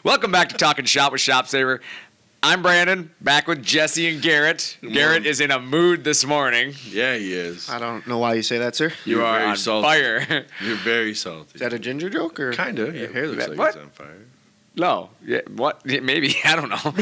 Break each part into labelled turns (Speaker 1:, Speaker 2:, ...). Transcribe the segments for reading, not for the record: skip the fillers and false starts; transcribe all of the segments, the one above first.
Speaker 1: Welcome back to Talkin Shop with ShopSabre. I'm Brandon, back with Jesse and Garrett. Garrett is in a mood this morning.
Speaker 2: Yeah, he is.
Speaker 3: I don't know why you say that, sir.
Speaker 1: You are on fire.
Speaker 2: You're very salty.
Speaker 3: Is that a ginger joke or
Speaker 2: Kinda. Your hair looks like
Speaker 1: What?
Speaker 2: it's on fire.
Speaker 1: No. Yeah, what? Yeah, maybe. I don't know.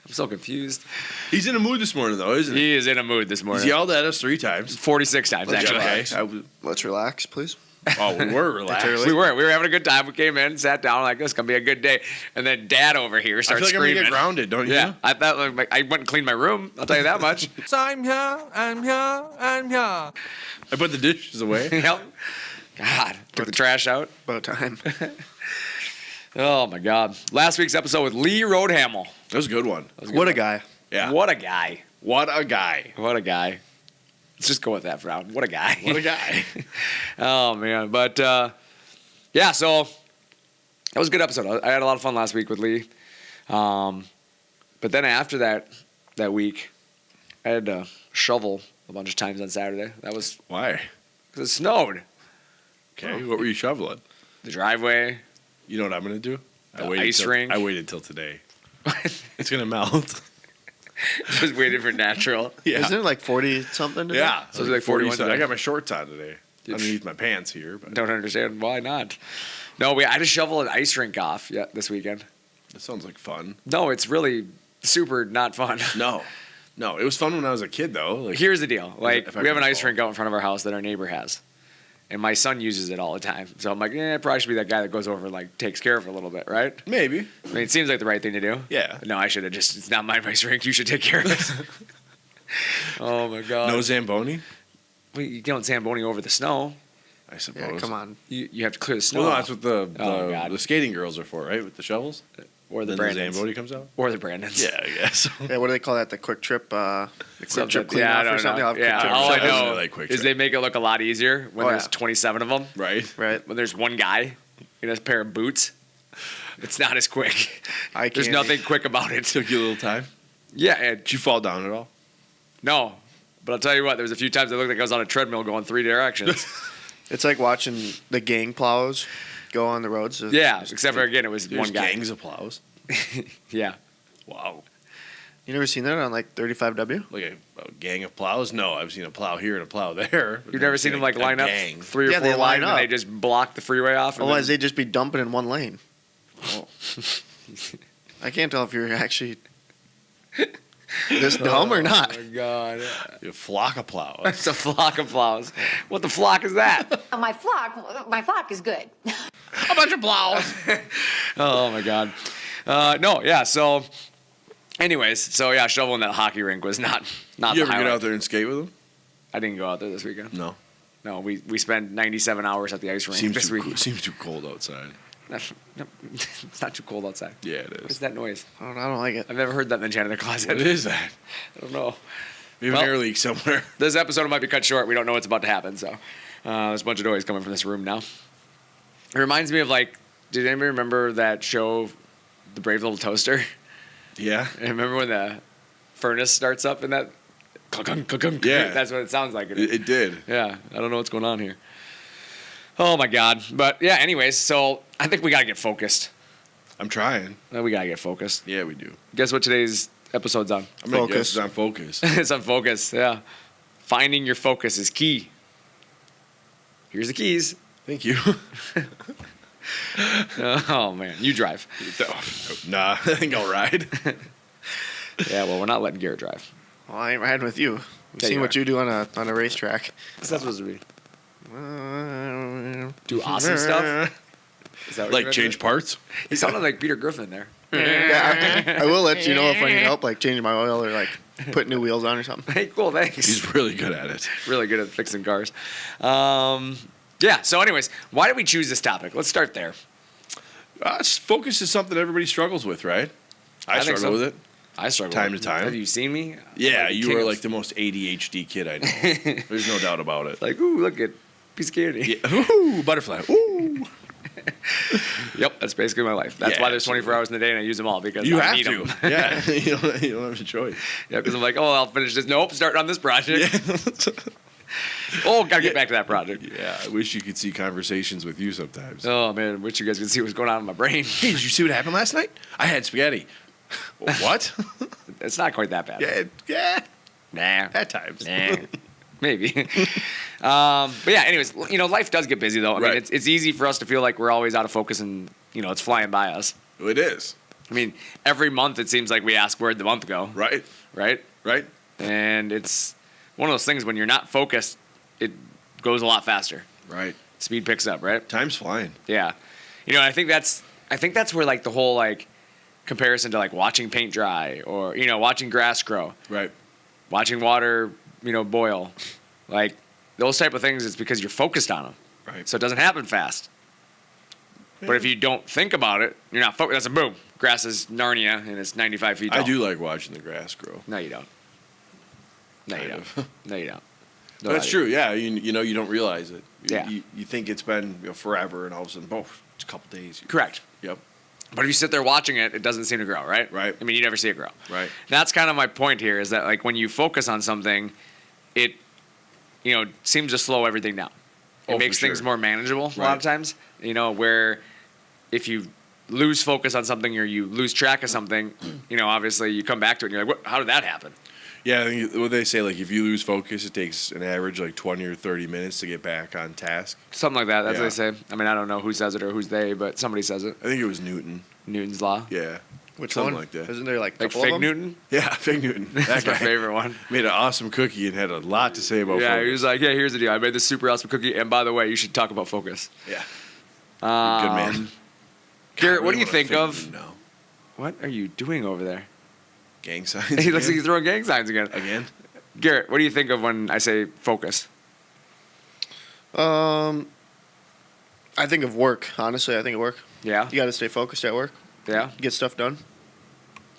Speaker 1: I'm so confused.
Speaker 2: He's in a mood this morning, though, isn't he?
Speaker 1: He is in a mood this
Speaker 2: He's
Speaker 1: morning.
Speaker 2: yelled at us 3 times.
Speaker 1: 46 times, actually.
Speaker 2: Okay.
Speaker 3: Let's relax, please.
Speaker 2: Oh, we were relaxed.
Speaker 3: early.
Speaker 1: We were having a good time. We came in, sat down, like, this is going to be a good day. And then Dad over here
Speaker 2: I
Speaker 1: starts
Speaker 2: feel like
Speaker 1: screaming.
Speaker 2: I'm going to get grounded, don't you?
Speaker 1: Yeah, I thought like, I went and cleaned my room. I'll tell you that much.
Speaker 4: So I'm here.
Speaker 2: I put the dishes away.
Speaker 1: Yep. God, took the trash out.
Speaker 3: About time.
Speaker 1: Oh my God! Last week's episode with Lee Roadhamel.
Speaker 2: That was a good one.
Speaker 3: What a guy.
Speaker 2: Yeah.
Speaker 1: What a guy!
Speaker 2: What a guy.
Speaker 1: What a guy! Let's just go with that for now. What a guy!
Speaker 2: What a guy.
Speaker 1: Oh man, but yeah. So that was a good episode. I had a lot of fun last week with Lee. But then after that week, I had to shovel a bunch of times on Saturday. That was
Speaker 2: Why?
Speaker 1: because it snowed.
Speaker 2: Okay. What were you shoveling?
Speaker 1: The driveway.
Speaker 2: You know what I'm going to do?
Speaker 1: The ice rink.
Speaker 2: I waited till today. It's going to melt.
Speaker 1: Just waiting for natural.
Speaker 2: Yeah.
Speaker 3: Isn't it like 40 something today?
Speaker 2: Yeah.
Speaker 1: So it's like 41
Speaker 2: I
Speaker 1: today.
Speaker 2: got my shorts on today. Underneath my pants here. But
Speaker 1: Don't understand why not. No, I had to shovel an ice rink off this weekend.
Speaker 2: that sounds like fun.
Speaker 1: No, it's really super not fun.
Speaker 2: No. It was fun when I was a kid, though. Like,
Speaker 1: Here's the deal. Like,
Speaker 2: if I
Speaker 1: we have an ice
Speaker 2: recall.
Speaker 1: rink out in front of our house that our neighbor has. And my son uses it all the time. So I'm like, I probably should be that guy that goes over and, like, takes care of it a little bit, right?
Speaker 2: maybe.
Speaker 1: I mean, it seems like the right thing to do.
Speaker 2: Yeah.
Speaker 1: No, I should have just, it's not my ice rink. You should take care of it. Oh, my God.
Speaker 2: No Zamboni?
Speaker 1: Well, you don't Zamboni over the snow.
Speaker 2: I suppose.
Speaker 3: Yeah, come on.
Speaker 1: You have to clear the snow
Speaker 2: Well, no,
Speaker 1: off.
Speaker 2: that's what
Speaker 1: Oh, God.
Speaker 2: the skating girls are for, right? With the shovels?
Speaker 1: Or the
Speaker 2: Then
Speaker 1: Brandons.
Speaker 2: Zamboni comes out?
Speaker 1: Or the Brandons.
Speaker 2: Yeah, I guess.
Speaker 3: Yeah, what do they call that? The quick trip, the quick
Speaker 1: Something-
Speaker 3: trip clean
Speaker 1: yeah, I
Speaker 3: off or
Speaker 1: don't
Speaker 3: something?
Speaker 1: know.
Speaker 3: I'll have quick
Speaker 1: Yeah,
Speaker 3: trip
Speaker 1: all I
Speaker 3: shovels.
Speaker 1: know
Speaker 2: like Quick
Speaker 1: is
Speaker 2: Trip.
Speaker 1: they make it look a lot easier when
Speaker 3: Oh,
Speaker 1: there's
Speaker 3: yeah.
Speaker 1: 27 of them.
Speaker 2: Right?
Speaker 3: Right.
Speaker 1: When there's one guy in a pair of boots, it's not as quick.
Speaker 3: I
Speaker 1: There's
Speaker 3: can't.
Speaker 1: nothing quick about it.
Speaker 2: Took you a little time.
Speaker 1: Yeah,
Speaker 2: Did you fall down at all?
Speaker 1: no. But I'll tell you what, there was a few times it looked like I was on a treadmill going 3 directions.
Speaker 3: It's like watching the gang plows go on the roads.
Speaker 1: Yeah, except for, again, it was
Speaker 2: There's
Speaker 1: one guy.
Speaker 2: gangs of plows.
Speaker 1: Yeah.
Speaker 2: Wow.
Speaker 3: You never seen that on like 35W?
Speaker 2: Like a gang of plows? No, I've seen a plow here and a plow there.
Speaker 1: You've never seen them, like, line up
Speaker 2: gang.
Speaker 1: 3 or
Speaker 3: Yeah,
Speaker 1: 4
Speaker 3: they line
Speaker 1: lines and they
Speaker 3: up.
Speaker 1: just block the freeway off? and
Speaker 3: Otherwise,
Speaker 1: then-
Speaker 3: they'd just be dumping in one lane.
Speaker 1: Oh.
Speaker 3: I can't tell if you're actually this dumb or not.
Speaker 1: Oh, my God.
Speaker 2: A flock of plows.
Speaker 1: It's a flock of plows. What the flock is that?
Speaker 5: My flock is good.
Speaker 1: A bunch of plows. Oh my God. No, yeah. So, anyways, shoveling that hockey rink was not
Speaker 2: You
Speaker 1: the
Speaker 2: ever get
Speaker 1: highlight.
Speaker 2: out there and skate with them?
Speaker 1: I didn't go out there this weekend.
Speaker 2: No.
Speaker 1: No, we spent 97 hours at the ice rink this week.
Speaker 2: Seems too cold outside.
Speaker 1: It's not too cold outside.
Speaker 2: Yeah, it
Speaker 1: What's
Speaker 2: is.
Speaker 1: that noise?
Speaker 3: I don't like it.
Speaker 1: I've never heard that in the janitor closet.
Speaker 2: What is that?
Speaker 1: I don't know.
Speaker 2: We have
Speaker 1: Well-
Speaker 2: an air leak somewhere.
Speaker 1: This episode might be cut short. We don't know what's about to happen. So there's a bunch of noise coming from this room now. It reminds me of, like, did anybody remember that show, The Brave Little Toaster?
Speaker 2: Yeah.
Speaker 1: And remember when the furnace starts up and that?
Speaker 2: Yeah.
Speaker 1: That's what it sounds like.
Speaker 2: It did.
Speaker 1: Yeah, I don't know what's going on here. Oh my God. But yeah, anyways, so I think we got to get focused.
Speaker 2: I'm trying.
Speaker 1: We got to get focused.
Speaker 2: Yeah, we do.
Speaker 1: Guess what today's episode's on?
Speaker 2: I'm going to
Speaker 3: Focus.
Speaker 2: guess it's on focus.
Speaker 1: It's on focus, yeah. Finding your focus is key. Here's the keys.
Speaker 2: Thank you.
Speaker 1: Oh man, you drive.
Speaker 2: Nah, I think I'll ride.
Speaker 1: Yeah, well, we're not letting Garrett drive.
Speaker 3: Well, I ain't riding with you. I've
Speaker 1: Yeah,
Speaker 3: seen
Speaker 1: you
Speaker 3: what
Speaker 1: are.
Speaker 3: you do on a racetrack.
Speaker 1: What's that supposed to be? Do awesome stuff? Is that what
Speaker 2: Like
Speaker 1: you're
Speaker 2: change
Speaker 1: gonna
Speaker 2: parts?
Speaker 1: do? He sounded like Peter Griffin there.
Speaker 3: Yeah, I will let you know if I need help, like changing my oil or like put new wheels on or something.
Speaker 1: Hey, cool, thanks.
Speaker 2: He's really good at it.
Speaker 1: Really good at fixing cars. Yeah, so anyways, why did we choose this topic? Let's start there.
Speaker 2: Focus is something everybody struggles with, right? I
Speaker 1: think
Speaker 2: struggle
Speaker 1: so.
Speaker 2: with it.
Speaker 1: I struggle
Speaker 2: Time
Speaker 1: with
Speaker 2: to
Speaker 1: it.
Speaker 2: time.
Speaker 1: Have you seen me?
Speaker 2: Yeah,
Speaker 1: Like the
Speaker 2: you
Speaker 1: king
Speaker 2: are
Speaker 1: of-
Speaker 2: like the most ADHD kid I know. There's no doubt about it.
Speaker 1: Like, ooh, look at piece of candy.
Speaker 2: Yeah. Ooh, butterfly. Ooh.
Speaker 1: Yep, that's basically my life. That's
Speaker 2: Yeah,
Speaker 1: why there's 24 hours in the day and I use them all because
Speaker 2: You
Speaker 1: I
Speaker 2: have
Speaker 1: need
Speaker 2: to.
Speaker 1: them.
Speaker 2: Yeah, you don't have a choice.
Speaker 1: Yeah, because I'm like, oh, I'll finish this. Nope, starting on this project. Oh, gotta get back to that project.
Speaker 2: Yeah, I wish you could see conversations with you sometimes.
Speaker 1: Oh man, wish you guys could see what's going on in my brain.
Speaker 2: Hey, did you see what happened last night? I had spaghetti. What?
Speaker 1: It's not quite that bad.
Speaker 2: Yeah.
Speaker 1: Nah.
Speaker 2: At times.
Speaker 1: Nah. Maybe. But yeah, anyways, life does get busy though. I mean,
Speaker 2: Right.
Speaker 1: it's easy for us to feel like we're always out of focus and, it's flying by us.
Speaker 2: It is.
Speaker 1: I mean, every month it seems like we ask where'd the month go,
Speaker 2: Right.
Speaker 1: right?
Speaker 2: Right.
Speaker 1: And it's one of those things when you're not focused, it goes a lot faster.
Speaker 2: Right.
Speaker 1: Speed picks up, right?
Speaker 2: Time's flying.
Speaker 1: Yeah. I think that's where like the whole like comparison to like watching paint dry or, watching grass grow,
Speaker 2: Right.
Speaker 1: watching water, boil, like those type of things. It's because you're focused on them.
Speaker 2: Right.
Speaker 1: So it doesn't happen fast. But if you don't think about it, you're not focused. That's a boom. Grass is Narnia and it's 95 feet tall.
Speaker 2: I do like watching the grass grow.
Speaker 1: No, you don't. No, you
Speaker 2: Kind
Speaker 1: don't.
Speaker 2: of.
Speaker 1: No, you don't.
Speaker 2: But that's true. Yeah. You don't realize it.
Speaker 1: Yeah.
Speaker 2: You think it's been forever, and all of a sudden, it's a couple days.
Speaker 1: Correct.
Speaker 2: Yep.
Speaker 1: But if you sit there watching it, it doesn't seem to grow, right?
Speaker 2: Right.
Speaker 1: I mean, you never see it grow.
Speaker 2: Right.
Speaker 1: That's kind of my point here is that, like, when you focus on something, it, seems to slow everything down. It
Speaker 2: Oh,
Speaker 1: makes
Speaker 2: for
Speaker 1: things
Speaker 2: sure.
Speaker 1: more manageable a lot
Speaker 2: Right.
Speaker 1: of times, where if you lose focus on something or you lose track of something, obviously you come back to it and you're like, how did that happen?
Speaker 2: Yeah, I think what they say, like, if you lose focus, it takes an average like 20 or 30 minutes to get back on task.
Speaker 1: Something like that. That's
Speaker 2: Yeah.
Speaker 1: what they say. I mean, I don't know who says it or who's they, but somebody says it.
Speaker 2: I think it was Newton.
Speaker 1: Newton's law.
Speaker 2: Yeah.
Speaker 3: Which
Speaker 2: Something
Speaker 3: one?
Speaker 2: like that.
Speaker 3: Isn't there like a
Speaker 1: Like
Speaker 3: couple
Speaker 1: fake
Speaker 3: of them?
Speaker 1: Newton?
Speaker 2: Yeah, Fig Newton. That
Speaker 1: That's my
Speaker 2: guy
Speaker 1: favorite one.
Speaker 2: made an awesome cookie and had a lot to say about
Speaker 1: Yeah,
Speaker 2: focus.
Speaker 1: he was like, yeah, here's the deal. I made this super awesome cookie, and by the way, you should talk about focus.
Speaker 2: Yeah. Good man.
Speaker 1: Garrett,
Speaker 2: God,
Speaker 1: what do
Speaker 2: I
Speaker 1: you
Speaker 2: really
Speaker 1: think
Speaker 2: wanna
Speaker 1: of?
Speaker 2: Newton now.
Speaker 1: What are you doing over there?
Speaker 2: Gang signs.
Speaker 1: He looks like
Speaker 2: again?
Speaker 1: he's throwing gang signs again.
Speaker 2: Again?
Speaker 1: Garrett, what do you think of when I say focus?
Speaker 3: I think of work. Honestly, I think of work.
Speaker 1: Yeah?
Speaker 3: You got to stay focused at work.
Speaker 1: Yeah?
Speaker 3: Get stuff done.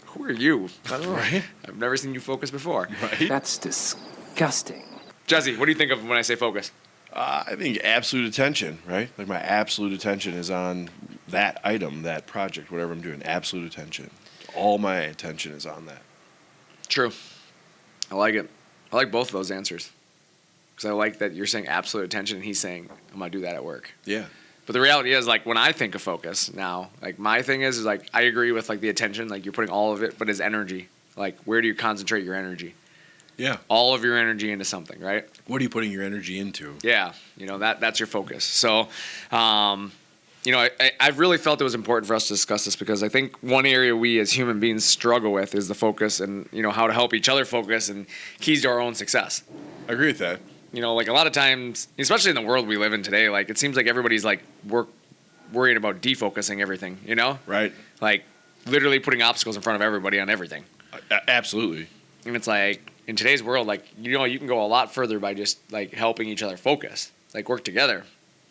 Speaker 1: Who are you?
Speaker 3: I don't know.
Speaker 2: Right?
Speaker 1: I've never seen you focus before.
Speaker 2: Right?
Speaker 4: That's disgusting.
Speaker 1: Jesse, what do you think of when I say focus?
Speaker 2: I think absolute attention, right? Like my absolute attention is on that item, that project, whatever I'm doing. Absolute attention. All my attention is on that.
Speaker 1: True. I like it. I like both of those answers. Because I like that you're saying absolute attention and he's saying, I'm going to do that at work.
Speaker 2: Yeah.
Speaker 1: But the reality is, like, when I think of focus now, like, my thing is like, I agree with, like, the attention. Like, you're putting all of it, but as energy. Like, where do you concentrate your energy?
Speaker 2: Yeah.
Speaker 1: All of your energy into something, right?
Speaker 2: What are you putting your energy into?
Speaker 1: Yeah, that's your focus. So, I've really felt it was important for us to discuss this because I think one area we as human beings struggle with is the focus and, how to help each other focus and keys to our own success.
Speaker 2: I agree with that.
Speaker 1: Like a lot of times, especially in the world we live in today, like it seems like everybody's like worried about defocusing everything,
Speaker 2: Right?
Speaker 1: Like literally putting obstacles in front of everybody on everything.
Speaker 2: Absolutely.
Speaker 1: And it's like in today's world, like, you can go a lot further by just like helping each other focus, like work together.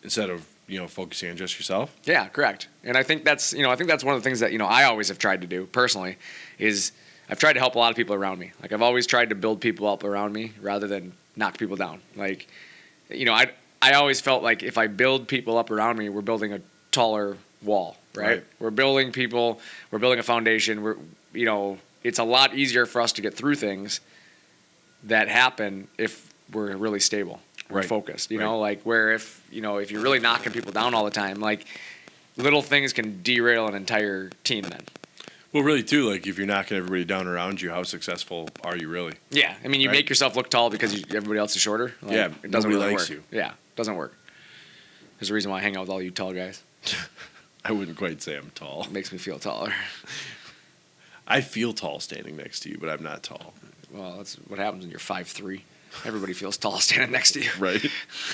Speaker 2: Instead of, focusing on just yourself.
Speaker 1: Yeah, correct. And I think that's one of the things that, I always have tried to do personally is I've tried to help a lot of people around me. Like I've always tried to build people up around me rather than knock people down. Like, I always felt like if I build people up around me, we're building a taller wall, right? We're building people, we're building a foundation. It's a lot easier for us to get through things that happen if we're really stable. We're focused, like where if you're really knocking people down all the time, like little things can derail an entire team then.
Speaker 2: Well, really, too, like if you're knocking everybody down around you, how successful are you really?
Speaker 1: Yeah, I mean, you
Speaker 2: Right.
Speaker 1: make yourself look tall because everybody else is shorter. Like,
Speaker 2: Yeah,
Speaker 1: it doesn't
Speaker 2: nobody
Speaker 1: really
Speaker 2: likes
Speaker 1: work.
Speaker 2: you.
Speaker 1: Yeah, doesn't work. There's a reason why I hang out with all you tall guys.
Speaker 2: I wouldn't quite say I'm tall.
Speaker 1: It makes me feel taller.
Speaker 2: I feel tall standing next to you, but I'm not tall.
Speaker 1: Well, that's what happens when you're 5'3". Everybody feels tall standing next to you.
Speaker 2: Right?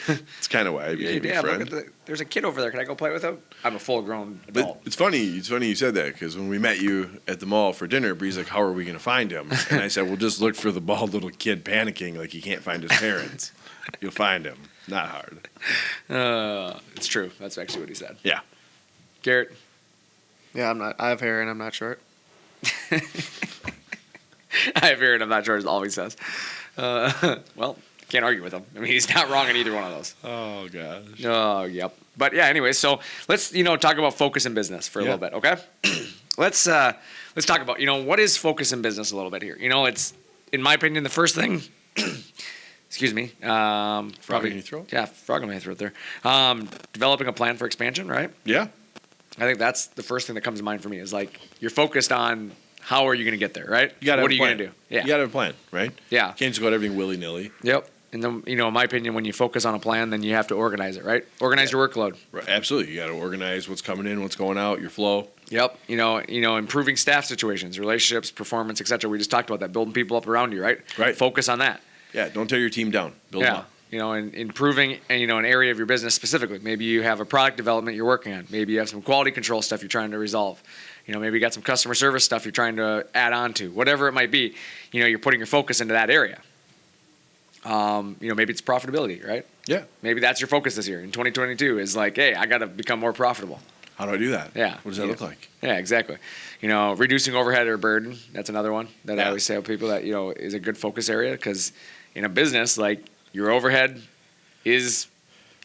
Speaker 2: It's kind of why I became your friend.
Speaker 1: There's a kid over there. Can I go play with him? I'm a full-grown
Speaker 2: But
Speaker 1: adult.
Speaker 2: it's funny you said that because when we met you at the mall for dinner, Bree's like, how are we going to find him? And I said, well, just look for the bald little kid panicking like he can't find his parents. You'll find him. Not hard.
Speaker 1: It's true. That's actually what he said.
Speaker 2: Yeah.
Speaker 1: Garrett?
Speaker 3: Yeah, I'm not. I have hair and I'm not short.
Speaker 1: I have hair and I'm not sure is all he says. Well, can't argue with him. I mean, he's not wrong in either one of those.
Speaker 2: Oh, gosh.
Speaker 1: Oh, yep. But yeah, anyway, so let's talk about focus in business for a little bit, okay? Let's talk about what is focus in business a little bit here. It's in my opinion the first thing. Excuse me.
Speaker 2: Frog in your throat?
Speaker 1: Yeah, frog in my throat there. Developing a plan for expansion, right?
Speaker 2: Yeah.
Speaker 1: I think that's the first thing that comes to mind for me is like you're focused on how are you going to get there, right?
Speaker 2: You got to
Speaker 1: what
Speaker 2: have
Speaker 1: are
Speaker 2: a
Speaker 1: you
Speaker 2: plan.
Speaker 1: going to do? Yeah.
Speaker 2: You got to have a plan, right?
Speaker 1: Yeah.
Speaker 2: You can't just go at everything willy-nilly.
Speaker 1: Yep. And then, in my opinion, when you focus on a plan, then you have to organize it, right? Organize your workload.
Speaker 2: Right. Absolutely. You got to organize what's coming in, what's going out, your flow.
Speaker 1: Yep. Improving staff situations, relationships, performance, etc. We just talked about that, building people up around you, right?
Speaker 2: Right.
Speaker 1: Focus on that.
Speaker 2: Yeah. Don't tear your team down. Build them
Speaker 1: Yeah.
Speaker 2: up.
Speaker 1: And improving, an area of your business specifically. Maybe you have a product development you're working on. Maybe you have some quality control stuff you're trying to resolve. Maybe you got some customer service stuff you're trying to add on to. Whatever it might be, you're putting your focus into that area. Maybe it's profitability, right?
Speaker 2: Yeah.
Speaker 1: Maybe that's your focus this year in 2022 is like, hey, I got to become more profitable.
Speaker 2: How do I do that?
Speaker 1: Yeah.
Speaker 2: What does that look like?
Speaker 1: Yeah, exactly. Reducing overhead or burden. That's another one that I
Speaker 2: Yeah.
Speaker 1: always tell people that, is a good focus area because in a business, like your overhead is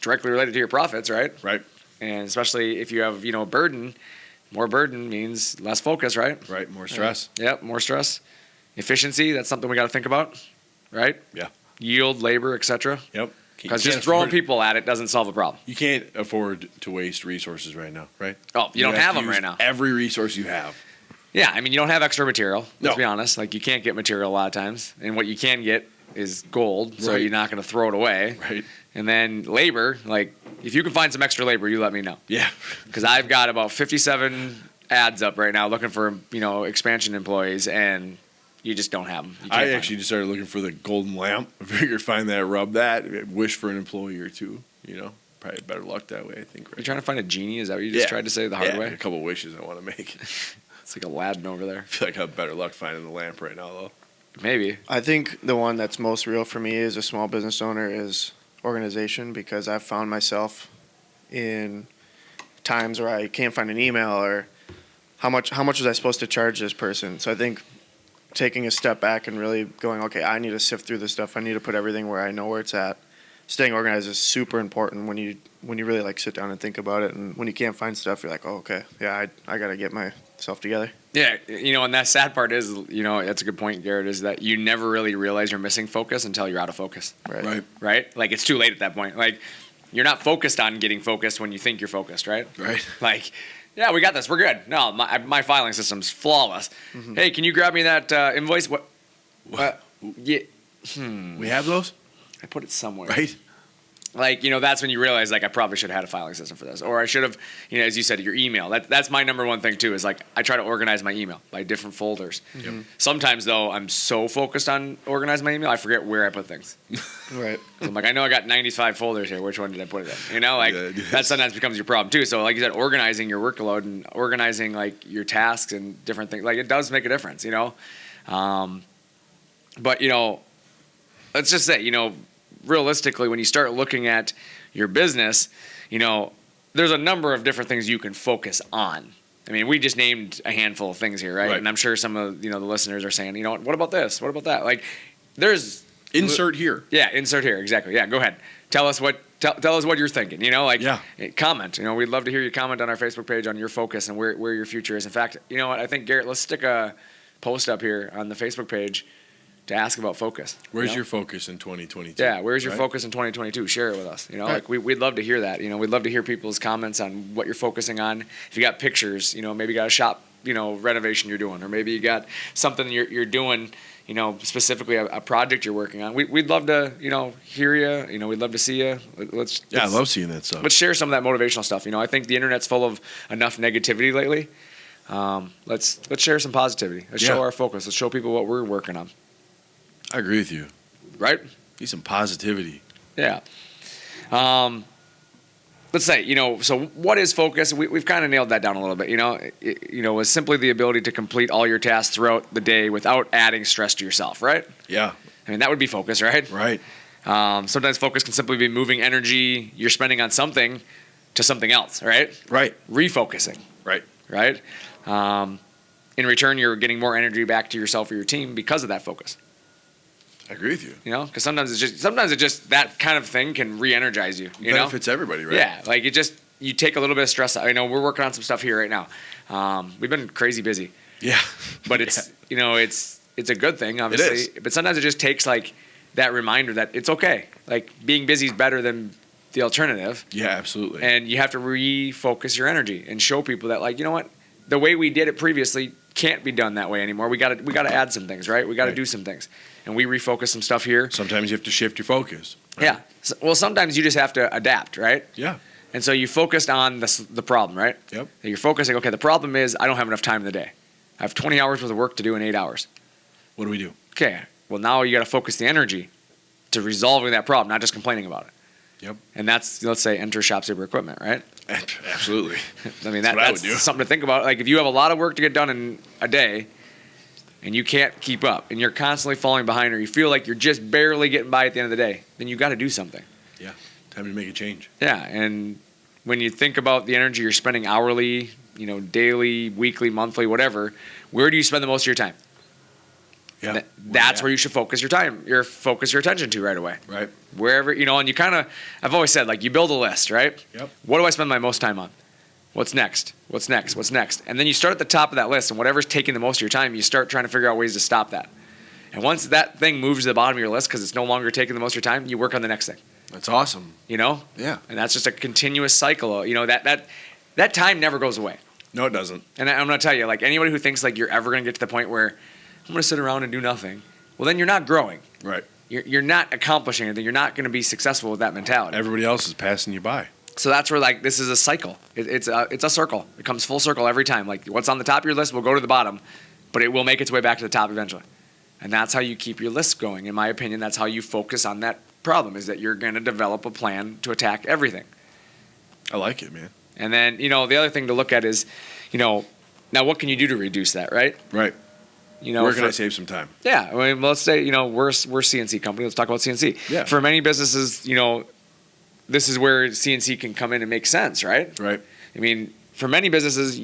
Speaker 1: directly related to your profits, right?
Speaker 2: Right.
Speaker 1: And especially if you have, a burden, more burden means less focus, right?
Speaker 2: Right. More stress.
Speaker 1: Yep, more stress. Efficiency, that's something we got to think about, right?
Speaker 2: Yeah.
Speaker 1: Yield, labor, etc.
Speaker 2: Yep.
Speaker 1: Because
Speaker 2: You
Speaker 1: just
Speaker 2: can't
Speaker 1: throwing
Speaker 2: afford-
Speaker 1: people at it doesn't solve a problem.
Speaker 2: You can't afford to waste resources right now, right?
Speaker 1: Oh, you don't have
Speaker 2: to
Speaker 1: them right
Speaker 2: use
Speaker 1: now.
Speaker 2: Every resource you have.
Speaker 1: Yeah, you don't have extra material. Let's
Speaker 2: No.
Speaker 1: be honest. Like you can't get material a lot of times, and what you can get is gold. So
Speaker 2: Right.
Speaker 1: you're not going to throw it away.
Speaker 2: Right.
Speaker 1: And then labor, like if you can find some extra labor, you let me know.
Speaker 2: Yeah.
Speaker 1: Because I've got about 57 ads up right now looking for expansion employees, and you just don't have them. You can't
Speaker 2: I
Speaker 1: find
Speaker 2: actually just started looking for the golden lamp. I figured find that, rub that, wish for an employee or two. Probably better luck that way. I think. Right.
Speaker 1: You trying to find a genie? Is that what you just tried to say the hard
Speaker 2: Yeah,
Speaker 1: way?
Speaker 2: a couple wishes I want to make.
Speaker 1: It's like Aladdin over there.
Speaker 2: I feel like I have better luck finding the lamp right now, though.
Speaker 1: Maybe.
Speaker 3: I think the one that's most real for me as a small business owner is organization because I've found myself in times where I can't find an email or how much was I supposed to charge this person. So I think taking a step back and really going, okay, I need to sift through this stuff. I need to put everything where I know where it's at. Staying organized is super important when you really like sit down and think about it. And when you can't find stuff, you're like, oh, okay, yeah, I got to get myself together.
Speaker 1: Yeah, and that sad part is, that's a good point, Garrett, is that you never really realize you're missing focus until you're out of focus.
Speaker 3: Right.
Speaker 1: Right? Like, it's too late at that point. Like, you're not focused on getting focused when you think you're focused, right?
Speaker 2: Right.
Speaker 1: Like, yeah, we got this. We're good. No, my filing system's flawless.
Speaker 3: Mm-hmm.
Speaker 1: Hey, can you grab me that invoice? What? Yeah,
Speaker 2: We have those,
Speaker 1: I put it somewhere.
Speaker 2: right?
Speaker 1: Like, that's when you realize, like, I probably should have had a filing system for this. Or I should have, as you said, your email. That's my number one thing, too, is, like, I try to organize my email by different folders.
Speaker 3: Mm-hmm.
Speaker 1: Sometimes, though, I'm so focused on organizing my email, I forget where I put things.
Speaker 3: Right.
Speaker 1: So I'm like, I know I got 95 folders here. Which one did I put it in? Like,
Speaker 2: Yeah, yes.
Speaker 1: that sometimes becomes your problem, too. So, like you said, organizing your workload and organizing, like, your tasks and different things, like, it does make a difference, But, let's just say, realistically, when you start looking at your business, there's a number of different things you can focus on. I mean, we just named a handful of things here, right?
Speaker 2: Right.
Speaker 1: And I'm sure some of the listeners are saying, what about this? What about that? Like, there's
Speaker 2: Insert here.
Speaker 1: yeah, insert here exactly. Yeah, go ahead. Tell us what you're thinking.
Speaker 2: Yeah.
Speaker 1: Comment. We'd love to hear you comment on our Facebook page on your focus and where your future is. In fact, I think Garrett, let's stick a post up here on the Facebook page to ask about focus.
Speaker 2: Where's your focus in 2022?
Speaker 1: Yeah, where's your
Speaker 2: right?
Speaker 1: focus in 2022? Share it with us.
Speaker 3: Right.
Speaker 1: Like we'd love to hear that. We'd love to hear people's comments on what you're focusing on. If you got pictures, maybe you got a shop, renovation you're doing, or maybe you got something you're doing, specifically a project you're working on. We'd love to, hear you. We'd love to see you.
Speaker 2: Yeah, I love seeing that stuff.
Speaker 1: Let's share some of that motivational stuff. I think the internet's full of enough negativity lately. Let's share some positivity. Let's show our focus. Let's show people what we're working on.
Speaker 2: I agree with you.
Speaker 1: Right?
Speaker 2: Need some positivity.
Speaker 1: Yeah. Let's say, so what is focus? We've kind of nailed that down a little bit. It was simply the ability to complete all your tasks throughout the day without adding stress to yourself, right?
Speaker 2: Yeah.
Speaker 1: I mean, that would be focus, right?
Speaker 2: Right.
Speaker 1: Sometimes focus can simply be moving energy you're spending on something to something else, right?
Speaker 2: Right.
Speaker 1: Refocusing,
Speaker 2: Right.
Speaker 1: right? In return, you're getting more energy back to yourself or your team because of that focus.
Speaker 2: I agree with you.
Speaker 1: Because sometimes it's just that kind of thing can re-energize you.
Speaker 2: Benefits everybody, right?
Speaker 1: Yeah, like you take a little bit of stress out. I know we're working on some stuff here right now. We've been crazy busy,
Speaker 2: Yeah.
Speaker 1: but it's it's a good thing, obviously.
Speaker 2: is.
Speaker 1: But sometimes it just takes like that reminder that it's okay. Like being busy is better than the alternative.
Speaker 2: Yeah, absolutely.
Speaker 1: And you have to refocus your energy and show people that, like, you know what, the way we did it previously can't be done that way anymore. We got to add some things, right? We got to do some things, and we refocus some stuff here.
Speaker 2: Sometimes you have to shift your focus. Right?
Speaker 1: Yeah. Well, sometimes you just have to adapt, right?
Speaker 2: Yeah.
Speaker 1: And so you focused on the problem, right?
Speaker 2: Yep.
Speaker 1: You're focusing. Okay, the problem is I don't have enough time in the day. I have 20 hours worth of work to do in 8 hours.
Speaker 2: What do we do?
Speaker 1: Okay. Well, now you got to focus the energy to resolving that problem, not just complaining about it.
Speaker 2: Yep.
Speaker 1: And that's, let's say, enter ShopSabre equipment, right?
Speaker 2: Absolutely.
Speaker 1: I mean,
Speaker 2: That's what I would
Speaker 1: that's
Speaker 2: do.
Speaker 1: something to think about. Like, if you have a lot of work to get done in a day and you can't keep up and you're constantly falling behind or you feel like you're just barely getting by at the end of the day, then you got to do something.
Speaker 2: Yeah. Time to make a change.
Speaker 1: Yeah. And when you think about the energy you're spending hourly, daily, weekly, monthly, whatever, where do you spend the most of your time?
Speaker 2: Yeah.
Speaker 1: That's where you should focus your time, focus your attention to right away.
Speaker 2: Right.
Speaker 1: Wherever, and you kind of, I've always said, like, you build a list, right?
Speaker 2: Yep.
Speaker 1: What do I spend my most time on? What's next? What's next? What's next? And then you start at the top of that list, and whatever's taking the most of your time, you start trying to figure out ways to stop that. And once that thing moves to the bottom of your list because it's no longer taking the most of your time, you work on the next thing.
Speaker 2: That's awesome.
Speaker 1: Yeah.
Speaker 2: And
Speaker 1: that's just a continuous cycle. That time never goes away.
Speaker 2: No, it doesn't.
Speaker 1: And I'm going to tell you, like, anybody who thinks like you're ever going to get to the point where I'm going to sit around and do nothing, well, then you're not growing.
Speaker 2: Right.
Speaker 1: You're not accomplishing anything. You're not going to be successful with that mentality.
Speaker 2: Everybody else is passing you by.
Speaker 1: So that's where, like, this is a cycle. It's a circle. It comes full circle every time. Like, what's on the top of your list will go to the bottom, but it will make its way back to the top eventually. And that's how you keep your list going. In my opinion, that's how you focus on that problem, is that you're going to develop a plan to attack everything.
Speaker 2: I like it, man.
Speaker 1: And then, the other thing to look at is, now what can you do to reduce that, right?
Speaker 2: Right. Where can I save some time?
Speaker 1: Yeah. I mean, let's say, we're a CNC company. Let's talk about CNC.
Speaker 2: Yeah.
Speaker 1: For many businesses, this is where CNC can come in and make sense, right?
Speaker 2: Right.
Speaker 1: I mean, for many businesses,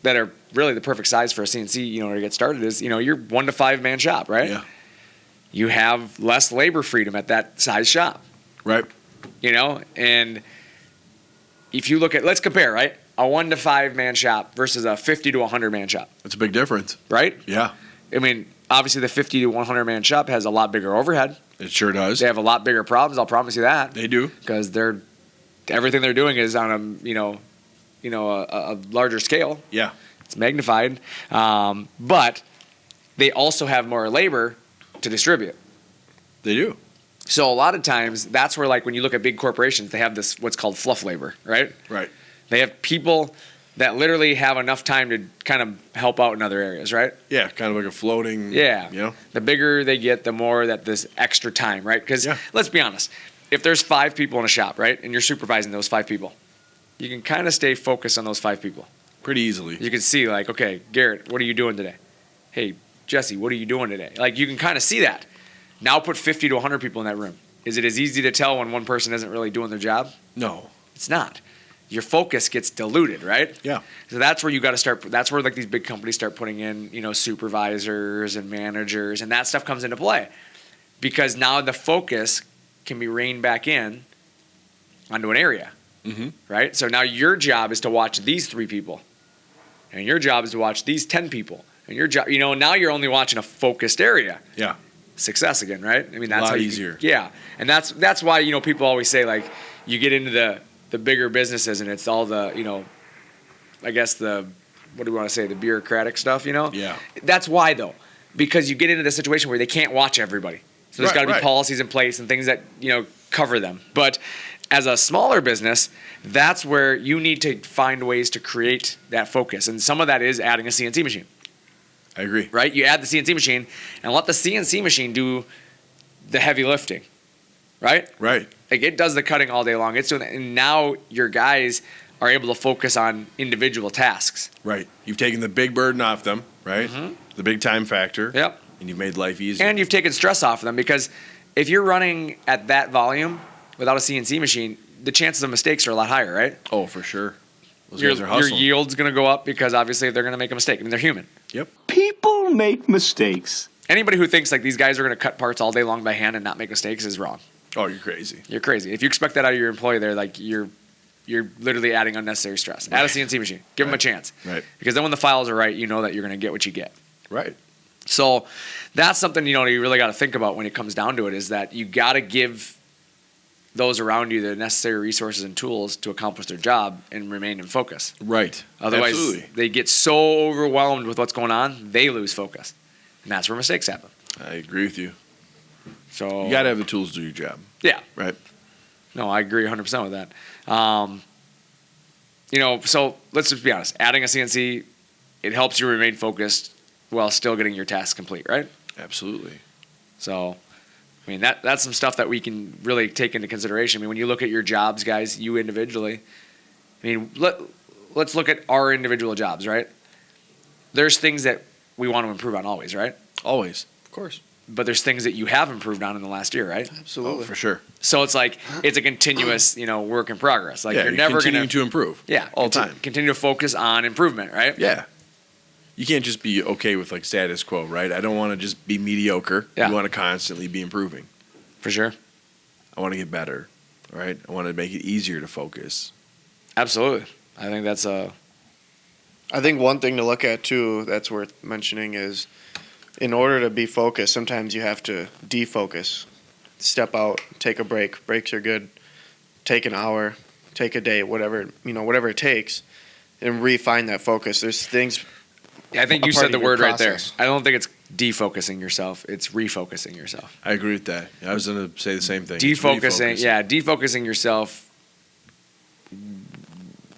Speaker 1: that are really the perfect size for a CNC, to get started is, you're 1 to 5 man shop, right?
Speaker 2: Yeah.
Speaker 1: You have less labor freedom at that size shop,
Speaker 2: Right.
Speaker 1: and if you look at, let's compare, right? A 1 to 5 man shop versus a 50 to 100 man shop,
Speaker 2: That's a big difference.
Speaker 1: right?
Speaker 2: Yeah.
Speaker 1: I mean, obviously the 50 to 100 man shop has a lot bigger overhead.
Speaker 2: It sure does.
Speaker 1: They have a lot bigger problems. I'll promise you that.
Speaker 2: They do.
Speaker 1: Because everything they're doing is on a larger scale.
Speaker 2: Yeah.
Speaker 1: It's magnified, but they also have more labor to distribute.
Speaker 2: They do.
Speaker 1: So a lot of times, that's where, like, when you look at big corporations, they have this what's called fluff labor, right?
Speaker 2: Right.
Speaker 1: They have people that literally have enough time to kind of help out in other areas, right?
Speaker 2: Yeah. Kind of like a floating.
Speaker 1: Yeah. The bigger they get, the more that this extra time, right? Because let's be honest, if there's 5 people in a shop, right, and you're supervising those 5 people, you can kind of stay focused on those 5 people.
Speaker 2: Pretty easily.
Speaker 1: You can see, like, okay, Garrett, what are you doing today? Hey, Jesse, what are you doing today? Like, you can kind of see that. Now put 50 to 100 people in that room. Is it as easy to tell when one person isn't really doing their job?
Speaker 2: No.
Speaker 1: It's not. Your focus gets diluted, right?
Speaker 2: Yeah.
Speaker 1: So that's where you got to start. That's where, like, these big companies start putting in, supervisors and managers, and that stuff comes into play, because now the focus can be reined back in onto an area, right? So now your job is to watch these 3 people, and your job is to watch these 10 people, and your job, now you're only watching a focused area.
Speaker 2: Yeah.
Speaker 1: Success again, right? I mean, that's
Speaker 2: a lot
Speaker 1: how
Speaker 2: easier.
Speaker 1: Yeah, and that's why people always say, like, you get into the bigger businesses and it's all the I guess what do we want to say, the bureaucratic stuff,
Speaker 2: Yeah.
Speaker 1: That's why, though, because you get into the situation where they can't watch everybody, so there's got to be policies in place and things that cover them. But as a smaller business, that's where you need to find ways to create that focus, and some of that is adding a CNC machine.
Speaker 2: I agree.
Speaker 1: Right? You add the CNC machine and let the CNC machine do the heavy lifting, right?
Speaker 2: Right.
Speaker 1: Like, it does the cutting all day long. It's doing that, and now your guys are able to focus on individual tasks.
Speaker 2: Right. You've taken the big burden off them, right? The big time factor.
Speaker 1: Yep.
Speaker 2: And you've made life easier.
Speaker 1: And you've taken stress off of them, because if you're running at that volume without a CNC machine, the chances of mistakes are a lot higher, right?
Speaker 2: Oh, for sure. Those
Speaker 1: Your
Speaker 2: guys are hustling.
Speaker 1: yield's going to go up because obviously they're going to make a mistake. I mean, they're human.
Speaker 2: Yep.
Speaker 4: People make mistakes.
Speaker 1: Anybody who thinks like these guys are going to cut parts all day long by hand and not make mistakes is wrong.
Speaker 2: Oh, you're crazy.
Speaker 1: You're crazy. If you expect that out of your employee, they're like, you're literally adding unnecessary stress. Add a CNC machine. Give them a chance.
Speaker 2: Right.
Speaker 1: Because then when the files are right, you know that you're going to get what you get.
Speaker 2: Right.
Speaker 1: So that's something, you really got to think about when it comes down to it, is that you got to give those around you the necessary resources and tools to accomplish their job and remain in focus.
Speaker 2: Right.
Speaker 1: Otherwise,
Speaker 2: Absolutely.
Speaker 1: they get so overwhelmed with what's going on, they lose focus. And that's where mistakes happen.
Speaker 2: I agree with you.
Speaker 1: So
Speaker 2: You got to have the tools to do your job.
Speaker 1: yeah.
Speaker 2: Right.
Speaker 1: No, I agree 100% with that. So let's just be honest. Adding a CNC, it helps you remain focused while still getting your tasks complete, right?
Speaker 2: Absolutely.
Speaker 1: So, that's some stuff that we can really take into consideration. When you look at your jobs, guys, you individually, let's look at our individual jobs, right? There's things that we want to improve on always, right?
Speaker 2: Always.
Speaker 3: Of course.
Speaker 1: But there's things that you have improved on in the last year, right?
Speaker 3: Absolutely.
Speaker 2: For sure.
Speaker 1: So it's like it's a continuous, work in progress. Like
Speaker 2: Yeah,
Speaker 1: you're never
Speaker 2: continuing
Speaker 1: going
Speaker 2: to improve. All the time.
Speaker 1: Continue to focus on improvement, right?
Speaker 2: Yeah. You can't just be okay with like status quo, right? I don't want to just be mediocre.
Speaker 1: Yeah.
Speaker 2: You want to constantly be improving.
Speaker 1: For sure.
Speaker 2: I want to get better, right? I want to make it easier to focus.
Speaker 1: Absolutely. I think that's
Speaker 3: I think one thing to look at too that's worth mentioning is, in order to be focused, sometimes you have to defocus, step out, take a break. Breaks are good. Take an hour, take a day, whatever it takes, and refine that focus. There's things.
Speaker 1: I think you
Speaker 3: a part
Speaker 1: said the
Speaker 3: of your
Speaker 1: word right there.
Speaker 3: process.
Speaker 1: I don't think it's defocusing yourself. It's refocusing yourself.
Speaker 2: I agree with that. I was going to say the same thing. It's
Speaker 1: Defocusing,
Speaker 2: refocusing.
Speaker 1: yeah, defocusing yourself.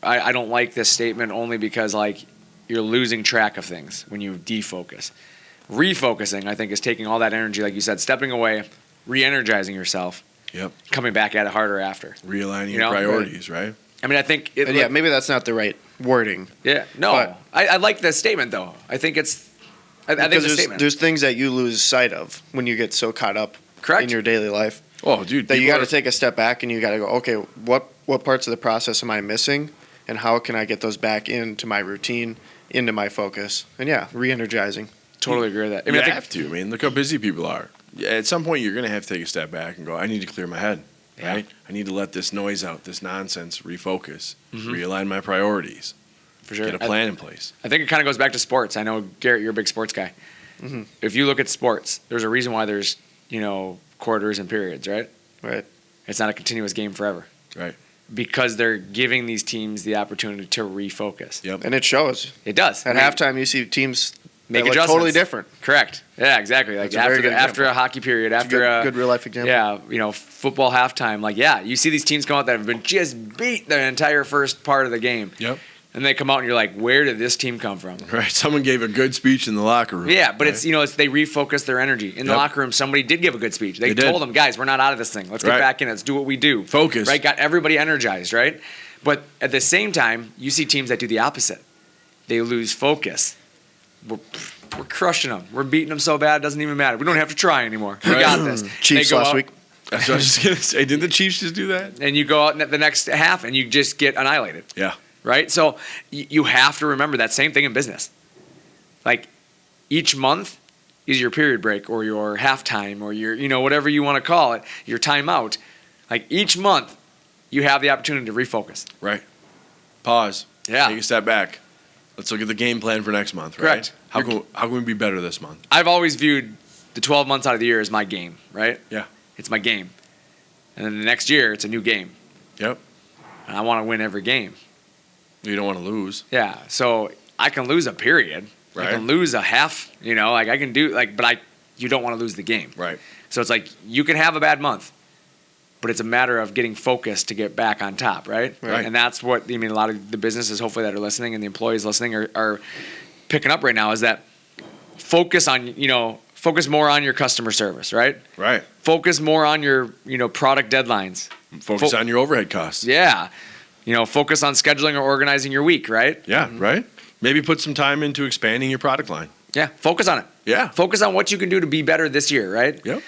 Speaker 1: I don't like this statement only because you're losing track of things when you defocus. Refocusing, I think, is taking all that energy, like you said, stepping away, re-energizing yourself,
Speaker 2: Yep.
Speaker 1: coming back at it harder after.
Speaker 2: Realigning
Speaker 1: You
Speaker 2: your
Speaker 1: know?
Speaker 2: priorities, right?
Speaker 1: I think it.
Speaker 3: And yeah, maybe that's not the right wording.
Speaker 1: Yeah, no,
Speaker 3: But-
Speaker 1: I like the statement though. I think it's. I think
Speaker 3: Because
Speaker 1: the statement.
Speaker 3: there's things that you lose sight of when you get so caught up
Speaker 1: Correct.
Speaker 3: in your daily life
Speaker 2: Oh, dude.
Speaker 3: that you
Speaker 2: people
Speaker 3: got to
Speaker 2: are-
Speaker 3: take a step back and you got to go, okay, what parts of the process am I missing, and how can I get those back into my routine, into my focus, and yeah, re-energizing.
Speaker 1: Totally agree with that.
Speaker 2: You
Speaker 1: I think
Speaker 2: have to. Look how busy people are. Yeah, at some point, you're going to have to take a step back and go, I need to clear my head,
Speaker 1: Yeah.
Speaker 2: right? I need to let this noise out, this nonsense, refocus,
Speaker 1: Mm-hmm.
Speaker 2: realign my priorities,
Speaker 1: for sure.
Speaker 2: get a plan in place.
Speaker 1: I think it kind of goes back to sports. I know, Garrett, you're a big sports guy.
Speaker 3: Mhm.
Speaker 1: If you look at sports, there's a reason why there's, quarters and periods, right?
Speaker 3: Right.
Speaker 1: It's not a continuous game forever.
Speaker 2: Right.
Speaker 1: Because they're giving these teams the opportunity to refocus.
Speaker 2: Yep.
Speaker 3: And it shows.
Speaker 1: It does.
Speaker 3: At halftime, you see teams
Speaker 1: make
Speaker 3: that look
Speaker 1: adjustments.
Speaker 3: totally different.
Speaker 1: Correct. Yeah, exactly. Like
Speaker 3: That's a very
Speaker 1: after
Speaker 3: good
Speaker 1: after a
Speaker 3: example.
Speaker 1: hockey period,
Speaker 3: It's a
Speaker 1: after
Speaker 3: good real life example.
Speaker 1: yeah, football halftime. You see these teams come out that have been just beat the entire first part of the game.
Speaker 2: Yep.
Speaker 1: And they come out and you're like, where did this team come from?
Speaker 2: Right. Someone gave a good speech in the locker room.
Speaker 1: Yeah, but
Speaker 2: right?
Speaker 1: it's they refocus their energy. In the
Speaker 2: Yep.
Speaker 1: locker room, somebody did give a good speech. They
Speaker 2: They did.
Speaker 1: told them, guys, we're not out of this thing. Let's get
Speaker 2: Right.
Speaker 1: back in. Let's do what we do.
Speaker 2: Focus.
Speaker 1: Right? Got everybody energized, right? But at the same time, you see teams that do the opposite. They lose focus. We're crushing them. We're beating them so bad, it doesn't even matter. We don't have to try anymore. We
Speaker 2: Right.
Speaker 1: got this.
Speaker 3: Chiefs
Speaker 1: They go
Speaker 3: last
Speaker 1: out,
Speaker 3: week.
Speaker 2: That's what I was just going to say. Did the Chiefs just do that?
Speaker 1: And you go out in the next half and you just get annihilated.
Speaker 2: Yeah.
Speaker 1: Right? So you have to remember that same thing in business. Like each month is your period break or your halftime or your, whatever you want to call it, your timeout. Like each month you have the opportunity to refocus.
Speaker 2: Right. Pause.
Speaker 1: Yeah.
Speaker 2: Take a step back. Let's look at the game plan for next month, right?
Speaker 1: Correct.
Speaker 2: How can we be better this month?
Speaker 1: I've always viewed the 12 months out of the year as my game, right?
Speaker 2: Yeah.
Speaker 1: It's my game. And then the next year it's a new game.
Speaker 2: Yep.
Speaker 1: And I want to win every game.
Speaker 2: You don't want to lose.
Speaker 1: Yeah. So I can lose a period.
Speaker 2: Right.
Speaker 1: I can lose a half, I can do but you don't want to lose the game.
Speaker 2: Right.
Speaker 1: So it's like you can have a bad month, but it's a matter of getting focused to get back on top, right?
Speaker 2: Right.
Speaker 1: And that's what a lot of the businesses hopefully that are listening and the employees listening are picking up right now is that focus more on your customer service, right?
Speaker 2: Right.
Speaker 1: Focus more on your product deadlines.
Speaker 2: Focus on your overhead costs.
Speaker 1: Yeah. Focus on scheduling or organizing your week, right?
Speaker 2: Yeah. Right. Maybe put some time into expanding your product line.
Speaker 1: Yeah. Focus on it.
Speaker 2: Yeah.
Speaker 1: Focus on what you can do to be better this year, right?
Speaker 2: Yep.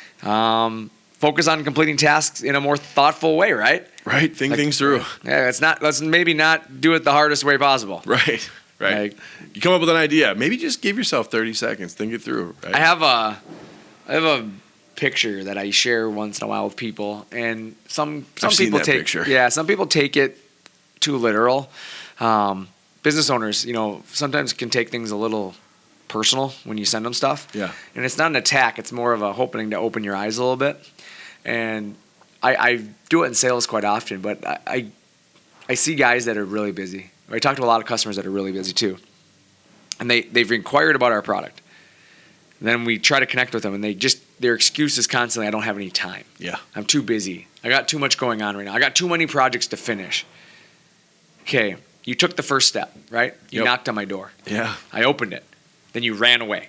Speaker 1: Focus on completing tasks in a more thoughtful way, right?
Speaker 2: Right. Think things through.
Speaker 1: Yeah, let's maybe not do it the hardest way possible.
Speaker 2: Right. Right.
Speaker 1: Like-
Speaker 2: you come up with an idea. Maybe just give yourself 30 seconds. Think it through. Right.
Speaker 1: I have a picture that I share once in a while with people, and some
Speaker 2: I've seen
Speaker 1: people
Speaker 2: that
Speaker 1: take
Speaker 2: picture.
Speaker 1: some people take it too literal. Business owners, sometimes can take things a little personal when you send them stuff.
Speaker 2: Yeah.
Speaker 1: And it's not an attack. It's more of a hoping to open your eyes a little bit. And I do it in sales quite often, but I see guys that are really busy. I talk to a lot of customers that are really busy too. And they've inquired about our product. And then we try to connect with them, and their excuse is constantly, I don't have any time.
Speaker 2: Yeah.
Speaker 1: I'm too busy. I got too much going on right now. I got too many projects to finish. Okay, you took the first step, right? You knocked on my door.
Speaker 2: Yeah.
Speaker 1: I opened it. Then you ran away.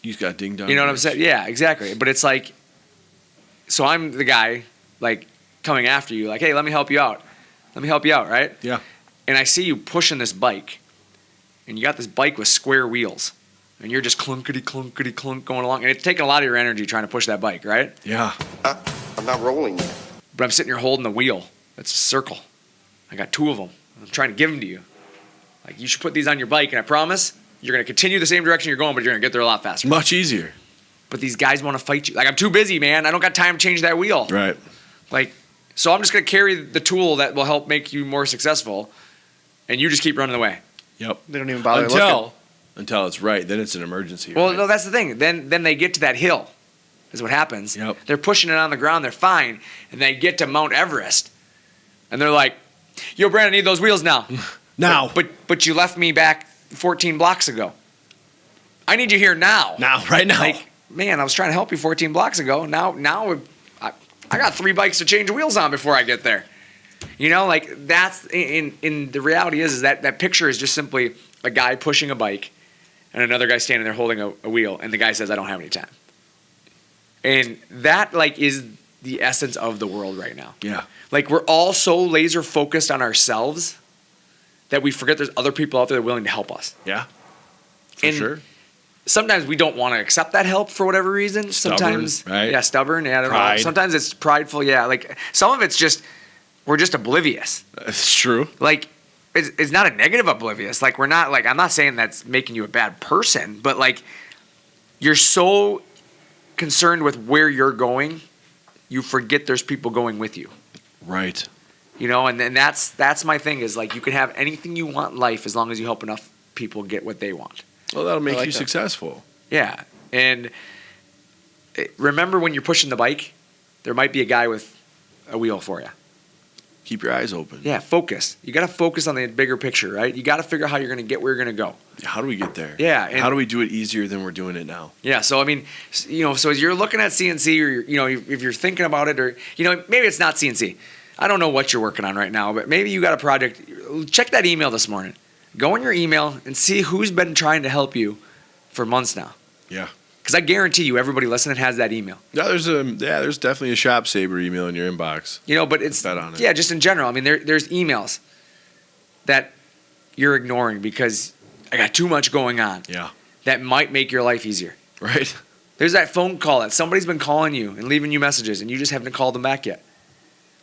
Speaker 2: You just got ding dong.
Speaker 1: You know what I'm saying? Yeah, exactly. But it's like, so I'm the guy, like, coming after you, like, hey, let me help you out. Let me help you out, right?
Speaker 2: Yeah.
Speaker 1: And I see you pushing this bike, and you got this bike with square wheels, and you're just clunkety clunk going along, and it's taking a lot of your energy trying to push that bike, right?
Speaker 2: Yeah.
Speaker 6: I'm not rolling yet.
Speaker 1: But I'm sitting here holding the wheel. It's a circle. I got 2 of them. I'm trying to give them to you. Like, you should put these on your bike, and I promise you're going to continue the same direction you're going, but you're going to get there a lot faster.
Speaker 2: Much easier.
Speaker 1: But these guys want to fight you. Like, I'm too busy, man. I don't got time to change that wheel.
Speaker 2: Right.
Speaker 1: Like, so I'm just going to carry the tool that will help make you more successful, and you just keep running away.
Speaker 2: Yep.
Speaker 3: They don't even bother looking.
Speaker 2: Until it's right. Then it's an emergency.
Speaker 1: Well,
Speaker 2: right?
Speaker 1: no, that's the thing. Then they get to that hill, is what happens.
Speaker 2: Yep.
Speaker 1: They're pushing it on the ground. They're fine. And they get to Mount Everest, and they're like, yo, Brandon, I need those wheels now.
Speaker 2: Now.
Speaker 1: But you left me back 14 blocks ago. I need you here now.
Speaker 2: Now. Right now.
Speaker 1: Like, man, I was trying to help you 14 blocks ago. Now I got 3 bikes to change wheels on before I get there. You know, like, that's in the reality is that picture is just simply a guy pushing a bike and another guy standing there holding a wheel, and the guy says, I don't have any time. And that, like, is the essence of the world right now.
Speaker 2: Yeah.
Speaker 1: Like, we're all so laser focused on ourselves that we forget there's other people out there that are willing to help us.
Speaker 2: Yeah. For
Speaker 1: And
Speaker 2: sure.
Speaker 1: Sometimes we don't want to accept that help for whatever reason. Sometimes,
Speaker 2: right?
Speaker 1: Yeah, stubborn. Yeah, I don't know.
Speaker 2: Pride.
Speaker 1: Sometimes it's prideful. Yeah, like some of it's just we're just oblivious.
Speaker 2: It's true.
Speaker 1: Like it's not a negative oblivious. Like we're not like I'm not saying that's making you a bad person, but like you're so concerned with where you're going, you forget there's people going with you.
Speaker 2: Right.
Speaker 1: You know, and then that's my thing is like you can have anything you want in life as long as you help enough people get what they want.
Speaker 2: Well, that'll make
Speaker 3: like
Speaker 2: you
Speaker 3: that.
Speaker 2: successful.
Speaker 1: Yeah, and remember when you're pushing the bike, there might be a guy with a wheel for you.
Speaker 2: Keep your eyes open.
Speaker 1: Yeah, focus. You got to focus on the bigger picture, right? You got to figure out how you're going to get where you're going to go.
Speaker 2: How do we get there?
Speaker 1: Yeah, and-
Speaker 2: How do we do it easier than we're doing it now?
Speaker 1: Yeah, so I mean, you know, so as you're looking at CNC, or you know, if you're thinking about it, or you know, maybe it's not CNC. I don't know what you're working on right now, but maybe you got a project. Check that email this morning. Go in your email and see who's been trying to help you for months now.
Speaker 2: Yeah.
Speaker 1: Because I guarantee you, everybody listening has that email.
Speaker 2: Yeah, there's definitely a ShopSabre email in your inbox.
Speaker 1: You know, but it's
Speaker 2: Bet on it.
Speaker 1: yeah, just in general. I mean, there's emails that you're ignoring because I got too much going on.
Speaker 2: Yeah.
Speaker 1: That might make your life easier.
Speaker 2: Right.
Speaker 1: There's that phone call that somebody's been calling you and leaving you messages, and you just haven't called them back yet.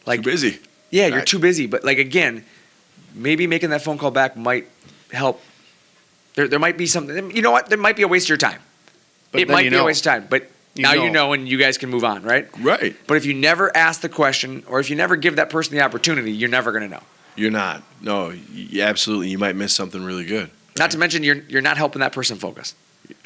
Speaker 1: Like
Speaker 2: Too busy.
Speaker 1: Yeah, you're
Speaker 2: Right.
Speaker 1: too busy. But like again, maybe making that phone call back might help. There might be something. You know what? There might be a waste of your time.
Speaker 3: But
Speaker 1: It
Speaker 3: then
Speaker 1: might
Speaker 3: you
Speaker 1: be a
Speaker 3: know.
Speaker 1: waste of time. But now you know, and you guys can move on, right?
Speaker 2: Right.
Speaker 1: But if you never ask the question, or if you never give that person the opportunity, you're never going to know.
Speaker 2: You're not. No, absolutely. You might miss something really good.
Speaker 1: Not to mention, you're not helping that person focus.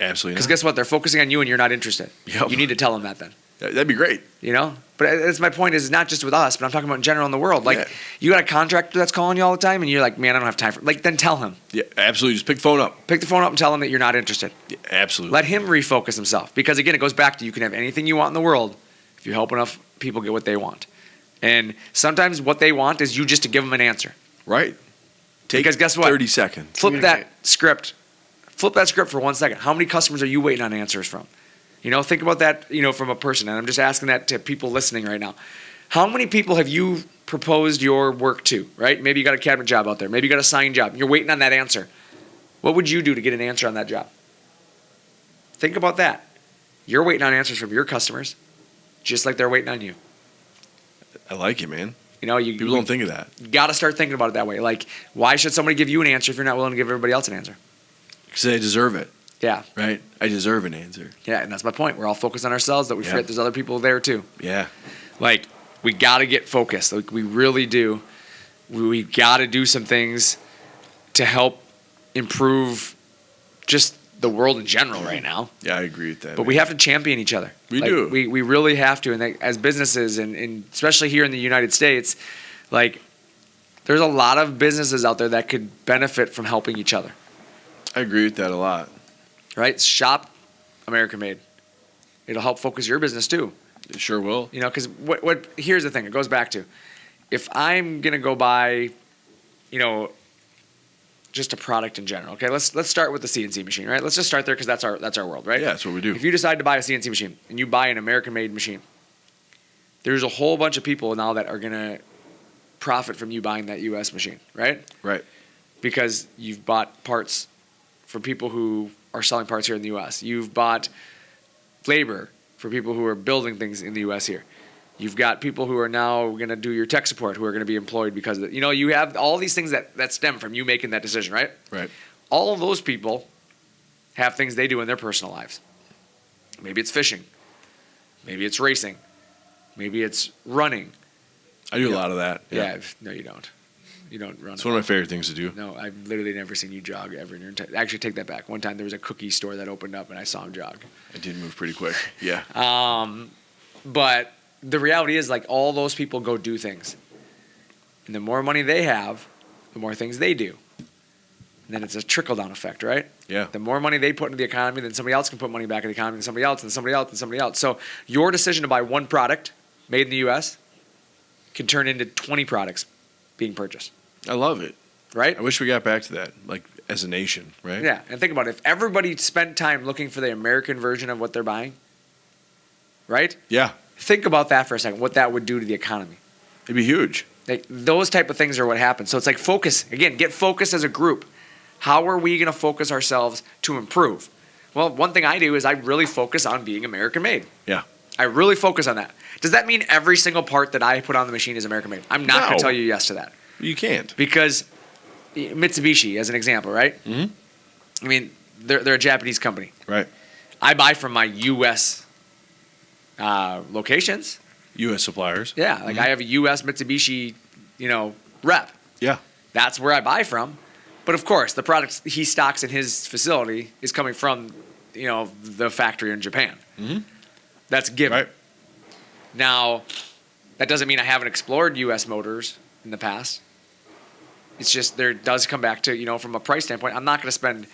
Speaker 2: Absolutely
Speaker 1: Because
Speaker 2: not.
Speaker 1: guess what? They're focusing on you, and you're not interested.
Speaker 2: Yep.
Speaker 1: You need to tell them that then.
Speaker 2: That'd be great.
Speaker 1: You know? But that's my point is not just with us, but I'm talking about in general in the world. Like,
Speaker 2: Yeah.
Speaker 1: you got a contractor that's calling you all the time, and you're like, man, I don't have time for like, then tell him.
Speaker 2: Yeah, absolutely. Just pick the phone up.
Speaker 1: Pick the phone up and tell him that you're not interested.
Speaker 2: Yeah, absolutely.
Speaker 1: Let him refocus himself. Because again, it goes back to you can have anything you want in the world if you help enough people get what they want. And sometimes what they want is you just to give them an answer.
Speaker 2: Right. Take
Speaker 1: Because guess what?
Speaker 2: 30 seconds.
Speaker 1: Flip that
Speaker 3: Communicate.
Speaker 1: script. Flip that script for 1 second. How many customers are you waiting on answers from? You know, think about that, you know, from a person. And I'm just asking that to people listening right now. How many people have you proposed your work to, right? Maybe you got a cabinet job out there. Maybe you got a sign job. You're waiting on that answer. What would you do to get an answer on that job? Think about that. You're waiting on answers from your customers, just like they're waiting on you.
Speaker 2: I like it, man.
Speaker 1: You know, you
Speaker 2: People don't think of that.
Speaker 1: got to start thinking about it that way. Like, why should somebody give you an answer if you're not willing to give everybody else an answer?
Speaker 2: Because I deserve it,
Speaker 1: Yeah.
Speaker 2: right? I deserve an answer.
Speaker 1: Yeah, and that's my point. We're all focused on ourselves, that we
Speaker 2: Yeah.
Speaker 1: forget there's other people there too.
Speaker 2: Yeah.
Speaker 1: Like, we got to get focused. Like, we really do. We got to do some things to help improve just the world in general right now.
Speaker 2: Yeah, I agree with that.
Speaker 1: But we have to champion each other.
Speaker 2: We do.
Speaker 1: We really have to. And as businesses, and especially here in the United States, like there's a lot of businesses out there that could benefit from helping each other.
Speaker 2: I agree with that a lot.
Speaker 1: Right? Shop American made. It'll help focus your business too.
Speaker 2: It sure will.
Speaker 1: You know, because what here's the thing. It goes back to, if I'm gonna go buy, you know, just a product in general. Okay, let's start with the CNC machine, right? Let's just start there because that's our world, right?
Speaker 2: Yeah, that's what we do.
Speaker 1: If you decide to buy a CNC machine and you buy an American-made machine, there's a whole bunch of people now that are gonna profit from you buying that U.S. machine, right?
Speaker 2: Right.
Speaker 1: Because you've bought parts from people who are selling parts here in the U.S. You've bought labor for people who are building things in the U.S. here. You've got people who are now going to do your tech support who are going to be employed because of it. You know, you have all these things that stem from you making that decision, right?
Speaker 2: Right.
Speaker 1: All of those people have things they do in their personal lives. Maybe it's fishing. Maybe it's racing. Maybe it's running.
Speaker 2: I do a lot of that.
Speaker 1: Yeah. No, you don't. You don't run.
Speaker 2: It's one of my favorite things to do.
Speaker 1: No, I've literally never seen you jog ever in your entire. Actually, take that back. One time there was a cookie store that opened up and I saw him jog.
Speaker 2: I did move pretty quick. Yeah.
Speaker 1: But the reality is, like, all those people go do things. And the more money they have, the more things they do. And then it's a trickle-down effect, right?
Speaker 2: Yeah.
Speaker 1: The more money they put into the economy, then somebody else can put money back in the economy, and somebody else, and somebody else, and somebody else. So your decision to buy one product made in the U.S. can turn into 20 products being purchased,
Speaker 2: I love it.
Speaker 1: right?
Speaker 2: I wish we got back to that, like as a nation, right?
Speaker 1: Yeah, and think about it. If everybody spent time looking for the American version of what they're buying, right?
Speaker 2: Yeah.
Speaker 1: Think about that for a second, what that would do to the economy.
Speaker 2: It'd be huge.
Speaker 1: Like, those type of things are what happens. So it's like focus. Again, get focused as a group. How are we going to focus ourselves to improve? Well, one thing I do is I really focus on being American made.
Speaker 2: Yeah.
Speaker 1: I really focus on that. Does that mean every single part that I put on the machine is American made? I'm not going
Speaker 2: No.
Speaker 1: to tell you yes to that.
Speaker 2: You can't.
Speaker 1: Because Mitsubishi, as an example, right?
Speaker 2: Mhm.
Speaker 1: I mean, they're a Japanese company.
Speaker 2: Right.
Speaker 1: I buy from my U.S. Locations.
Speaker 2: U.S. suppliers.
Speaker 1: Yeah, like I have a U.S. Mitsubishi, rep.
Speaker 2: Yeah.
Speaker 1: That's where I buy from. But of course, the product he stocks in his facility is coming from, the factory in Japan.
Speaker 2: Mhm.
Speaker 1: That's given.
Speaker 2: Right.
Speaker 1: Now, that doesn't mean I haven't explored U.S. motors in the past. It's just there does come back to, from a price standpoint, I'm not going to spend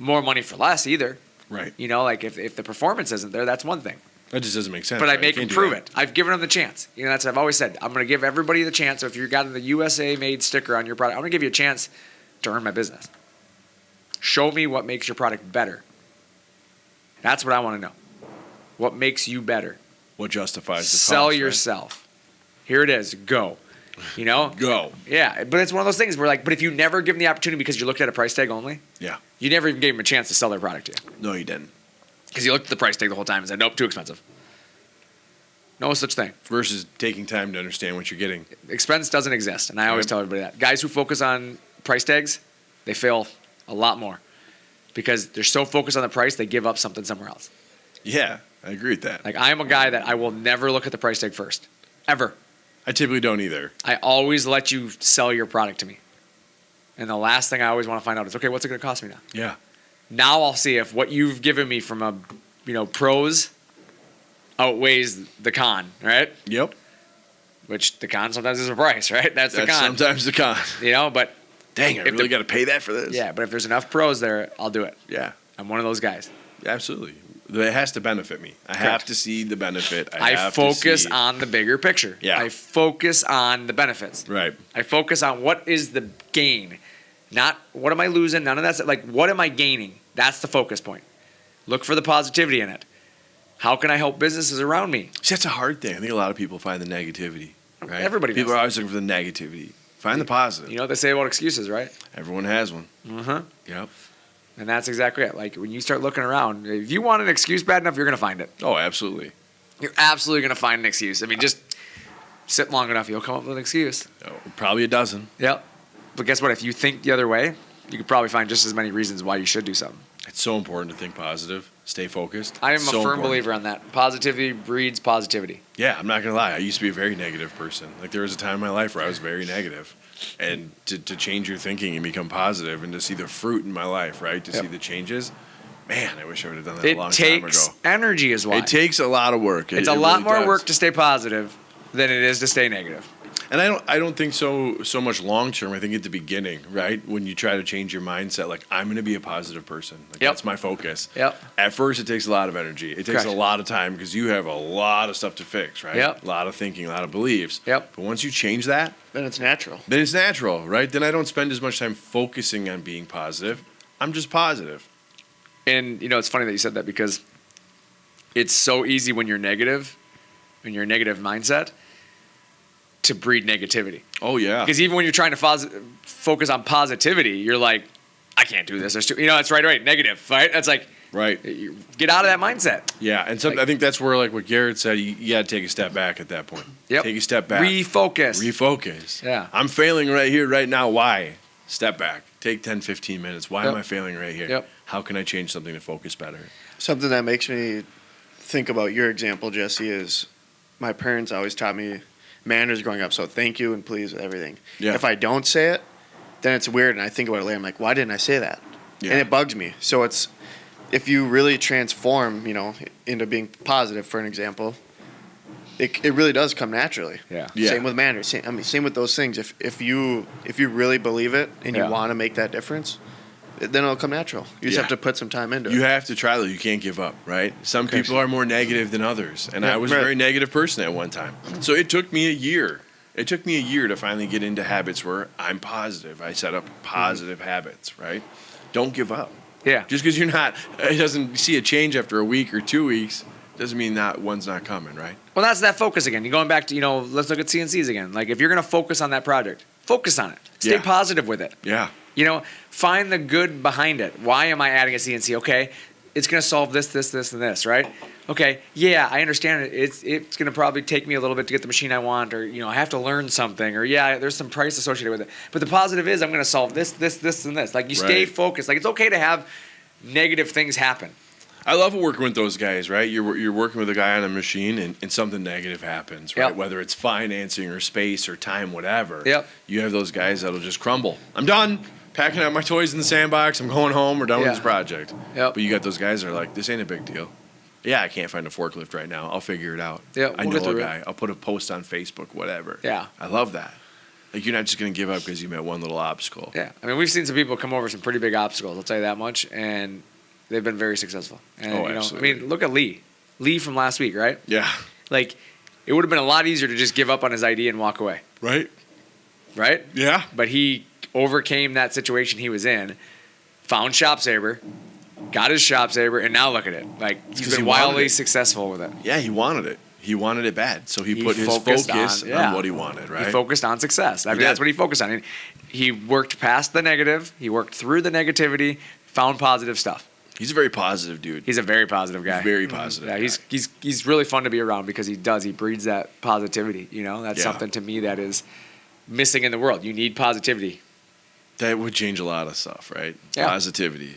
Speaker 1: more money for less either.
Speaker 2: Right.
Speaker 1: Like if the performance isn't there, that's one thing.
Speaker 2: That just doesn't make sense.
Speaker 1: But I
Speaker 2: right?
Speaker 1: make
Speaker 2: You
Speaker 1: them
Speaker 2: can't do
Speaker 1: prove
Speaker 2: that.
Speaker 1: it. I've given them the chance. That's what I've always said. I'm going to give everybody the chance. So if you've got the USA made sticker on your product, I'm going to give you a chance to earn my business. Show me what makes your product better. That's what I want to know. What makes you better?
Speaker 2: What justifies the
Speaker 1: Sell
Speaker 2: cost, right?
Speaker 1: yourself. Here it is. Go.
Speaker 2: Go.
Speaker 1: Yeah, but it's one of those things where, but if you never give them the opportunity because you looked at a price tag only,
Speaker 2: Yeah.
Speaker 1: you never even gave them a chance to sell their product to you.
Speaker 2: No, you didn't.
Speaker 1: Because you looked at the price tag the whole time and said, nope, too expensive. No such thing.
Speaker 2: Versus taking time to understand what you're getting.
Speaker 1: Expense doesn't exist, and I always
Speaker 2: Right.
Speaker 1: tell everybody that. Guys who focus on price tags, they fail a lot more because they're so focused on the price, they give up something somewhere else.
Speaker 2: Yeah, I agree with that.
Speaker 1: Like, I am a guy that I will never look at the price tag first, ever.
Speaker 2: I typically don't either.
Speaker 1: I always let you sell your product to me. And the last thing I always want to find out is, okay, what's it going to cost me now?
Speaker 2: Yeah.
Speaker 1: Now I'll see if what you've given me from a pros outweighs the con, right?
Speaker 2: Yep.
Speaker 1: Which the con sometimes is a price, right? That's the con.
Speaker 2: sometimes the con.
Speaker 1: But
Speaker 2: Dang, I
Speaker 1: If
Speaker 2: really
Speaker 1: the-
Speaker 2: got to pay that for this.
Speaker 1: yeah, but if there's enough pros there, I'll do it.
Speaker 2: Yeah.
Speaker 1: I'm one of those guys.
Speaker 2: Absolutely. It has to benefit me. I have
Speaker 1: Correct.
Speaker 2: to see the benefit.
Speaker 1: I
Speaker 2: have
Speaker 1: focus
Speaker 2: to see.
Speaker 1: on the bigger picture.
Speaker 2: Yeah.
Speaker 1: I focus on the benefits.
Speaker 2: Right.
Speaker 1: I focus on what is the gain, not what am I losing. None of that's what am I gaining? That's the focus point. Look for the positivity in it. How can I help businesses around me?
Speaker 2: See, that's a hard thing. I think a lot of people find the negativity. Right.
Speaker 1: Everybody
Speaker 2: People
Speaker 1: does.
Speaker 2: are always looking for the negativity. Find the positive.
Speaker 1: You know what they say about excuses, right?
Speaker 2: Everyone has one.
Speaker 1: Uh-huh.
Speaker 2: Yep.
Speaker 1: And that's exactly it. Like, when you start looking around, if you want an excuse bad enough, you're going to find it.
Speaker 2: Oh, absolutely.
Speaker 1: You're absolutely going to find an excuse. I mean, just sit long enough, you'll come up with an excuse.
Speaker 2: Oh, probably a dozen.
Speaker 1: Yep. But guess what? If you think the other way, you could probably find just as many reasons why you should do something.
Speaker 2: It's so important to think positive, stay focused.
Speaker 1: I am
Speaker 2: It's
Speaker 1: a
Speaker 2: so
Speaker 1: firm
Speaker 2: important.
Speaker 1: believer on that. Positivity breeds positivity.
Speaker 2: Yeah, I'm not gonna lie. I used to be a very negative person. Like there was a time in my life where I was very negative, and to change your thinking and become positive, and to see the fruit in my life, right? To see the changes. Man, I wish I would have done that a long
Speaker 1: It
Speaker 2: time
Speaker 1: takes
Speaker 2: ago.
Speaker 1: energy is why.
Speaker 2: It takes a lot of work.
Speaker 1: It's a lot more work to stay positive than it is to stay negative.
Speaker 2: And I don't think so much long term. I think at the beginning, right, when you try to change your mindset, like I'm going to be a positive person. Like,
Speaker 1: Yep.
Speaker 2: That's my focus.
Speaker 1: Yep.
Speaker 2: At first, it takes a lot of energy. It takes
Speaker 1: Correct.
Speaker 2: a lot of time because you have a lot of stuff to fix, right?
Speaker 1: Yep.
Speaker 2: A lot of thinking, a lot of beliefs.
Speaker 1: Yep.
Speaker 2: But once you change that,
Speaker 3: Then it's natural.
Speaker 2: then it's natural, right? Then I don't spend as much time focusing on being positive. I'm just positive.
Speaker 1: And it's funny that you said that because it's so easy when you're negative, when you're a negative mindset, to breed negativity.
Speaker 2: Oh yeah.
Speaker 1: Because even when you're trying to focus on positivity, you're like, I can't do this. It's right, negative, right? That's like,
Speaker 2: Right.
Speaker 1: you get out of that mindset.
Speaker 2: Yeah, and I think that's where, like what Garrett said, you got to take a step back at that point.
Speaker 1: Yep.
Speaker 2: Take a step back.
Speaker 1: Refocus.
Speaker 2: Refocus.
Speaker 1: Yeah.
Speaker 2: I'm failing right here, right now. Why? Step back. Take 10, 15 minutes. Why am
Speaker 1: Yep.
Speaker 2: I failing right here?
Speaker 1: Yep.
Speaker 2: How can I change something to focus better?
Speaker 3: Something that makes me think about your example, Jesse, is my parents always taught me manners growing up. So thank you and please with everything.
Speaker 2: Yeah.
Speaker 3: If I don't say it, then it's weird, and I think about it later. I'm like, why didn't I say that?
Speaker 2: Yeah.
Speaker 3: And it bugs me. So it's if you really transform, into being positive, for an example, it really does come naturally.
Speaker 1: Yeah.
Speaker 2: Yeah.
Speaker 3: Same with manners. Same with those things. If you really believe it and
Speaker 1: Yeah.
Speaker 3: you want to make that difference, then it'll come natural. You just
Speaker 2: Yeah.
Speaker 3: have to put some time into
Speaker 2: You
Speaker 3: it.
Speaker 2: have to try though. You can't give up, right? Some people are more negative than others, and I
Speaker 3: Yeah,
Speaker 2: was a
Speaker 3: right.
Speaker 2: very negative person at one time. So it took me a year. It took me a year to finally get into habits where I'm positive. I set up positive habits, right? Don't give up.
Speaker 1: Yeah.
Speaker 2: Just because it doesn't see a change after a week or 2 weeks, doesn't mean that one's not coming, right?
Speaker 1: Well, that's that focus again. You're going back to, let's look at CNCs again. Like, if you're going to focus on that project, focus on it. Stay
Speaker 2: Yeah.
Speaker 1: positive with it.
Speaker 2: Yeah.
Speaker 1: Find the good behind it. Why am I adding a CNC? Okay, it's going to solve this, this, this, and this, right? Okay, yeah, I understand it. It's going to probably take me a little bit to get the machine I want, or, I have to learn something, or, yeah, there's some price associated with it. But the positive is I'm going to solve this, this, this, and this. Like, you stay
Speaker 2: Right.
Speaker 1: focused. Like, it's okay to have negative things happen.
Speaker 2: I love working with those guys, right? You're working with a guy on a machine and something negative happens, right?
Speaker 1: Yep.
Speaker 2: Whether it's financing or space or time, whatever.
Speaker 1: Yep.
Speaker 2: You have those guys that'll just crumble. I'm done. Packing up my toys in the sandbox. I'm going home. We're done with
Speaker 1: Yeah.
Speaker 2: this project.
Speaker 1: Yep.
Speaker 2: But you got those guys that are like, this ain't a big deal. Yeah, I can't find a forklift right now. I'll figure it out.
Speaker 1: Yeah,
Speaker 2: I
Speaker 1: we'll
Speaker 2: know
Speaker 1: get
Speaker 2: a
Speaker 1: through it.
Speaker 2: guy. I'll put a post on Facebook, whatever.
Speaker 1: Yeah.
Speaker 2: I love that. Like, you're not just going to give up because you met one little obstacle.
Speaker 1: Yeah. I mean, we've seen some people come over some pretty big obstacles, I'll tell you that much, and they've been very successful. And,
Speaker 2: Oh,
Speaker 1: I
Speaker 2: absolutely.
Speaker 1: mean, look at Lee. Lee from last week, right?
Speaker 2: Yeah.
Speaker 1: Like, it would have been a lot easier to just give up on his idea and walk away,
Speaker 2: Right?
Speaker 1: right?
Speaker 2: Yeah.
Speaker 1: But he overcame that situation he was in, found ShopSabre, got his ShopSabre, and now look at it. Like, he's
Speaker 2: 'cause
Speaker 1: been
Speaker 2: he wanted
Speaker 1: wildly
Speaker 2: it.
Speaker 1: successful with it.
Speaker 2: Yeah, he wanted it. He wanted it bad. So he put his
Speaker 1: focused
Speaker 2: focus
Speaker 1: on- yeah.
Speaker 2: on what he wanted, right?
Speaker 1: He focused on success. I mean,
Speaker 2: did.
Speaker 1: that's what he focused on. And he worked past the negative. He worked through the negativity, found positive stuff.
Speaker 2: He's a very positive dude.
Speaker 1: He's a very positive guy.
Speaker 2: Very positive.
Speaker 1: Yeah,
Speaker 2: guy.
Speaker 1: he's really fun to be around because he breeds that positivity. That's
Speaker 2: Yeah.
Speaker 1: something to me that is missing in the world. You need positivity.
Speaker 2: That would change a lot of stuff, right?
Speaker 1: Yeah.
Speaker 2: Positivity,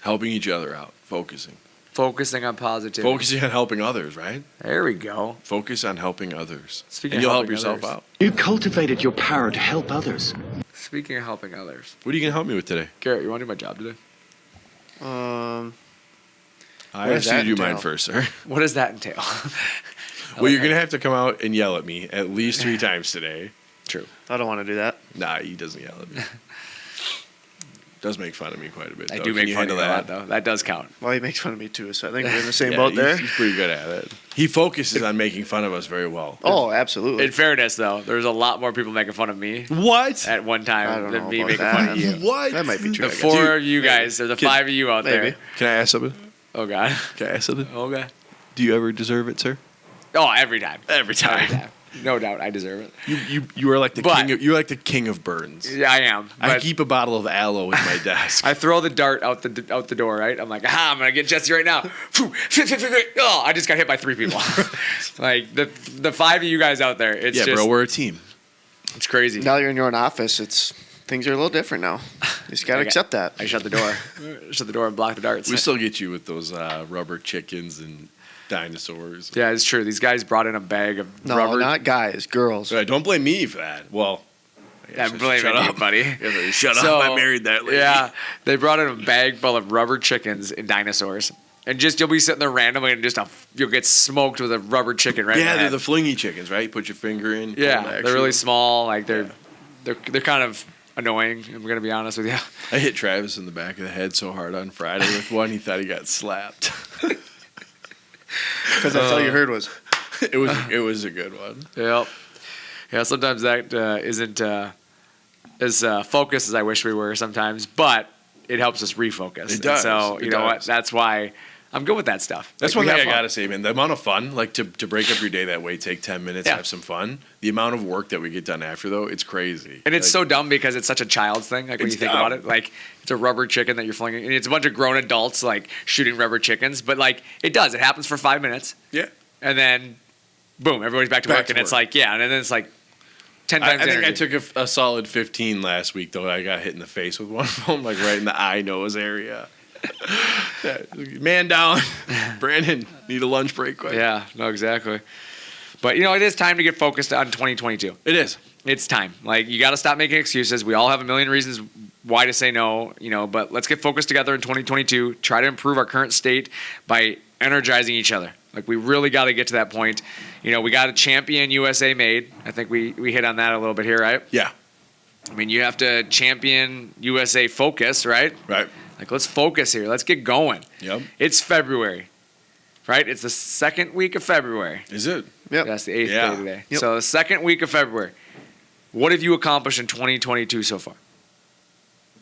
Speaker 2: helping each other out, focusing
Speaker 1: on positivity.
Speaker 2: focusing on helping others, right?
Speaker 1: There we go.
Speaker 2: Focus on helping others,
Speaker 1: Speaking
Speaker 2: and
Speaker 1: of
Speaker 2: you'll help
Speaker 1: helping
Speaker 2: yourself
Speaker 1: others.
Speaker 2: out.
Speaker 4: You cultivated your power to help others.
Speaker 1: Speaking of helping others,
Speaker 2: What are you gonna help me with today?
Speaker 1: Garrett, you want to do my job today?
Speaker 2: I
Speaker 3: What
Speaker 2: asked
Speaker 3: does
Speaker 2: you
Speaker 3: that
Speaker 2: to do mine
Speaker 3: entail?
Speaker 2: first, sir.
Speaker 1: What does that entail?
Speaker 2: Well, you're gonna have to come out and yell at me at least 3 times today.
Speaker 1: True.
Speaker 3: I don't want to do that.
Speaker 2: Nah, he doesn't yell at me. Does make fun of me quite a bit.
Speaker 1: I
Speaker 2: though.
Speaker 1: do
Speaker 2: Can
Speaker 1: make
Speaker 2: you
Speaker 1: fun of
Speaker 2: handle
Speaker 1: you a lot, though. That does count.
Speaker 3: Well, he makes fun of me too, so I think we're in the same
Speaker 2: Yeah,
Speaker 3: boat there.
Speaker 2: He's pretty good at it. He focuses on making fun of us very well.
Speaker 3: Oh, absolutely.
Speaker 1: In fairness, though, there's a lot more people making fun of me
Speaker 2: What?
Speaker 1: at one
Speaker 3: I
Speaker 1: time
Speaker 3: don't
Speaker 1: than
Speaker 3: know
Speaker 1: me
Speaker 3: about
Speaker 1: making
Speaker 3: that.
Speaker 1: fun of you.
Speaker 2: What?
Speaker 3: That might be true.
Speaker 1: The
Speaker 3: I guess.
Speaker 1: four of you guys, or the
Speaker 2: Can-
Speaker 1: 5 of you out
Speaker 3: maybe.
Speaker 1: there.
Speaker 2: Can I ask something?
Speaker 1: Oh, God.
Speaker 2: Can I ask something?
Speaker 1: Okay.
Speaker 2: Do you ever deserve it, sir?
Speaker 1: Oh, every time.
Speaker 2: Every time.
Speaker 1: No doubt, I deserve it.
Speaker 2: You are like the
Speaker 1: But-
Speaker 2: king. You're like the king of burns.
Speaker 1: Yeah, I am.
Speaker 2: I
Speaker 1: But
Speaker 2: keep a bottle of aloe in my desk.
Speaker 1: I throw the dart out the door, right? I'm like, I'm gonna get Jesse right now. Oh, I just got hit by 3 people. Like the 5 of you guys out there, it's
Speaker 2: yeah,
Speaker 1: just,
Speaker 2: bro, we're a team.
Speaker 1: it's crazy.
Speaker 3: Now you're in your own office. It's things are a little different now. You just gotta accept that.
Speaker 1: I shut the door. Shut the door and block the darts.
Speaker 2: We still get you with those rubber chickens and dinosaurs.
Speaker 1: Yeah, it's true. These guys brought in a bag of
Speaker 3: No,
Speaker 1: rubber.
Speaker 3: not guys, girls.
Speaker 2: Right, don't blame me for that. Well, I guess I
Speaker 1: I'm
Speaker 2: should
Speaker 1: blaming
Speaker 2: shut
Speaker 1: you,
Speaker 2: up.
Speaker 1: buddy.
Speaker 2: Yeah, shut
Speaker 1: So,
Speaker 2: up. I married that lady.
Speaker 1: Yeah, they brought in a bag full of rubber chickens and dinosaurs. And just you'll be sitting there randomly and you'll get smoked with a rubber chicken right in
Speaker 2: Yeah,
Speaker 1: the
Speaker 2: they're
Speaker 1: head.
Speaker 2: the flingy chickens, right? You put your finger in.
Speaker 1: Yeah,
Speaker 2: pull back,
Speaker 1: they're really
Speaker 2: shoot.
Speaker 1: small. Like they're kind of annoying. I'm gonna be honest with you.
Speaker 2: I hit Travis in the back of the head so hard on Friday with one, he thought he got slapped.
Speaker 3: Because that's all you heard was,
Speaker 2: It was a good one.
Speaker 1: Yep. Yeah. Sometimes that isn't as focused as I wish we were. Sometimes, but it helps us refocus.
Speaker 2: It does.
Speaker 1: And so
Speaker 2: It
Speaker 1: you know what?
Speaker 2: does.
Speaker 1: That's why I'm good with that stuff.
Speaker 2: That's
Speaker 1: Like,
Speaker 2: one
Speaker 1: we
Speaker 2: thing I
Speaker 1: have fun.
Speaker 2: gotta say, man. The amount of fun, like to break up your day that way, take 10 minutes,
Speaker 1: Yeah.
Speaker 2: have some fun. The amount of work that we get done after, though, it's crazy.
Speaker 1: And it's
Speaker 2: Like,
Speaker 1: so dumb because it's such a child's thing. Like when
Speaker 2: It's
Speaker 1: you think
Speaker 2: dumb.
Speaker 1: about it, like it's a rubber chicken that you're flinging, and it's a bunch of grown adults like shooting rubber chickens. But like it does, it happens for 5 minutes,
Speaker 2: yeah.
Speaker 1: and then boom, everybody's back to
Speaker 2: Back
Speaker 1: work,
Speaker 2: to
Speaker 1: and it's
Speaker 2: work.
Speaker 1: like yeah, and then it's like 10
Speaker 2: I
Speaker 1: times.
Speaker 2: think I
Speaker 1: energy.
Speaker 2: took a solid 15 last week, though. I got hit in the face with one of them, like right in the eye nose area. Yeah, man down. Brandon, need a lunch break quick.
Speaker 1: Yeah, no, exactly. But you know, it is time to get focused on 2022.
Speaker 2: It is.
Speaker 1: It's time. Like you got to stop making excuses. We all have a million reasons why to say no, you know, but let's get focused together in 2022. Try to improve our current state by energizing each other. Like we really got to get to that point. You know, we got a champion USA made. I think we hit on that a little bit here, right?
Speaker 2: Yeah.
Speaker 1: I mean, you have to champion USA focus, right?
Speaker 2: Right.
Speaker 1: Like let's focus here. Let's get going.
Speaker 2: Yep.
Speaker 1: It's February, right? It's the second week of February.
Speaker 2: Is it?
Speaker 3: yep.
Speaker 1: That's the 8th
Speaker 2: Yeah.
Speaker 1: day today.
Speaker 3: Yep.
Speaker 1: So the second week of February. What have you accomplished in 2022 so far?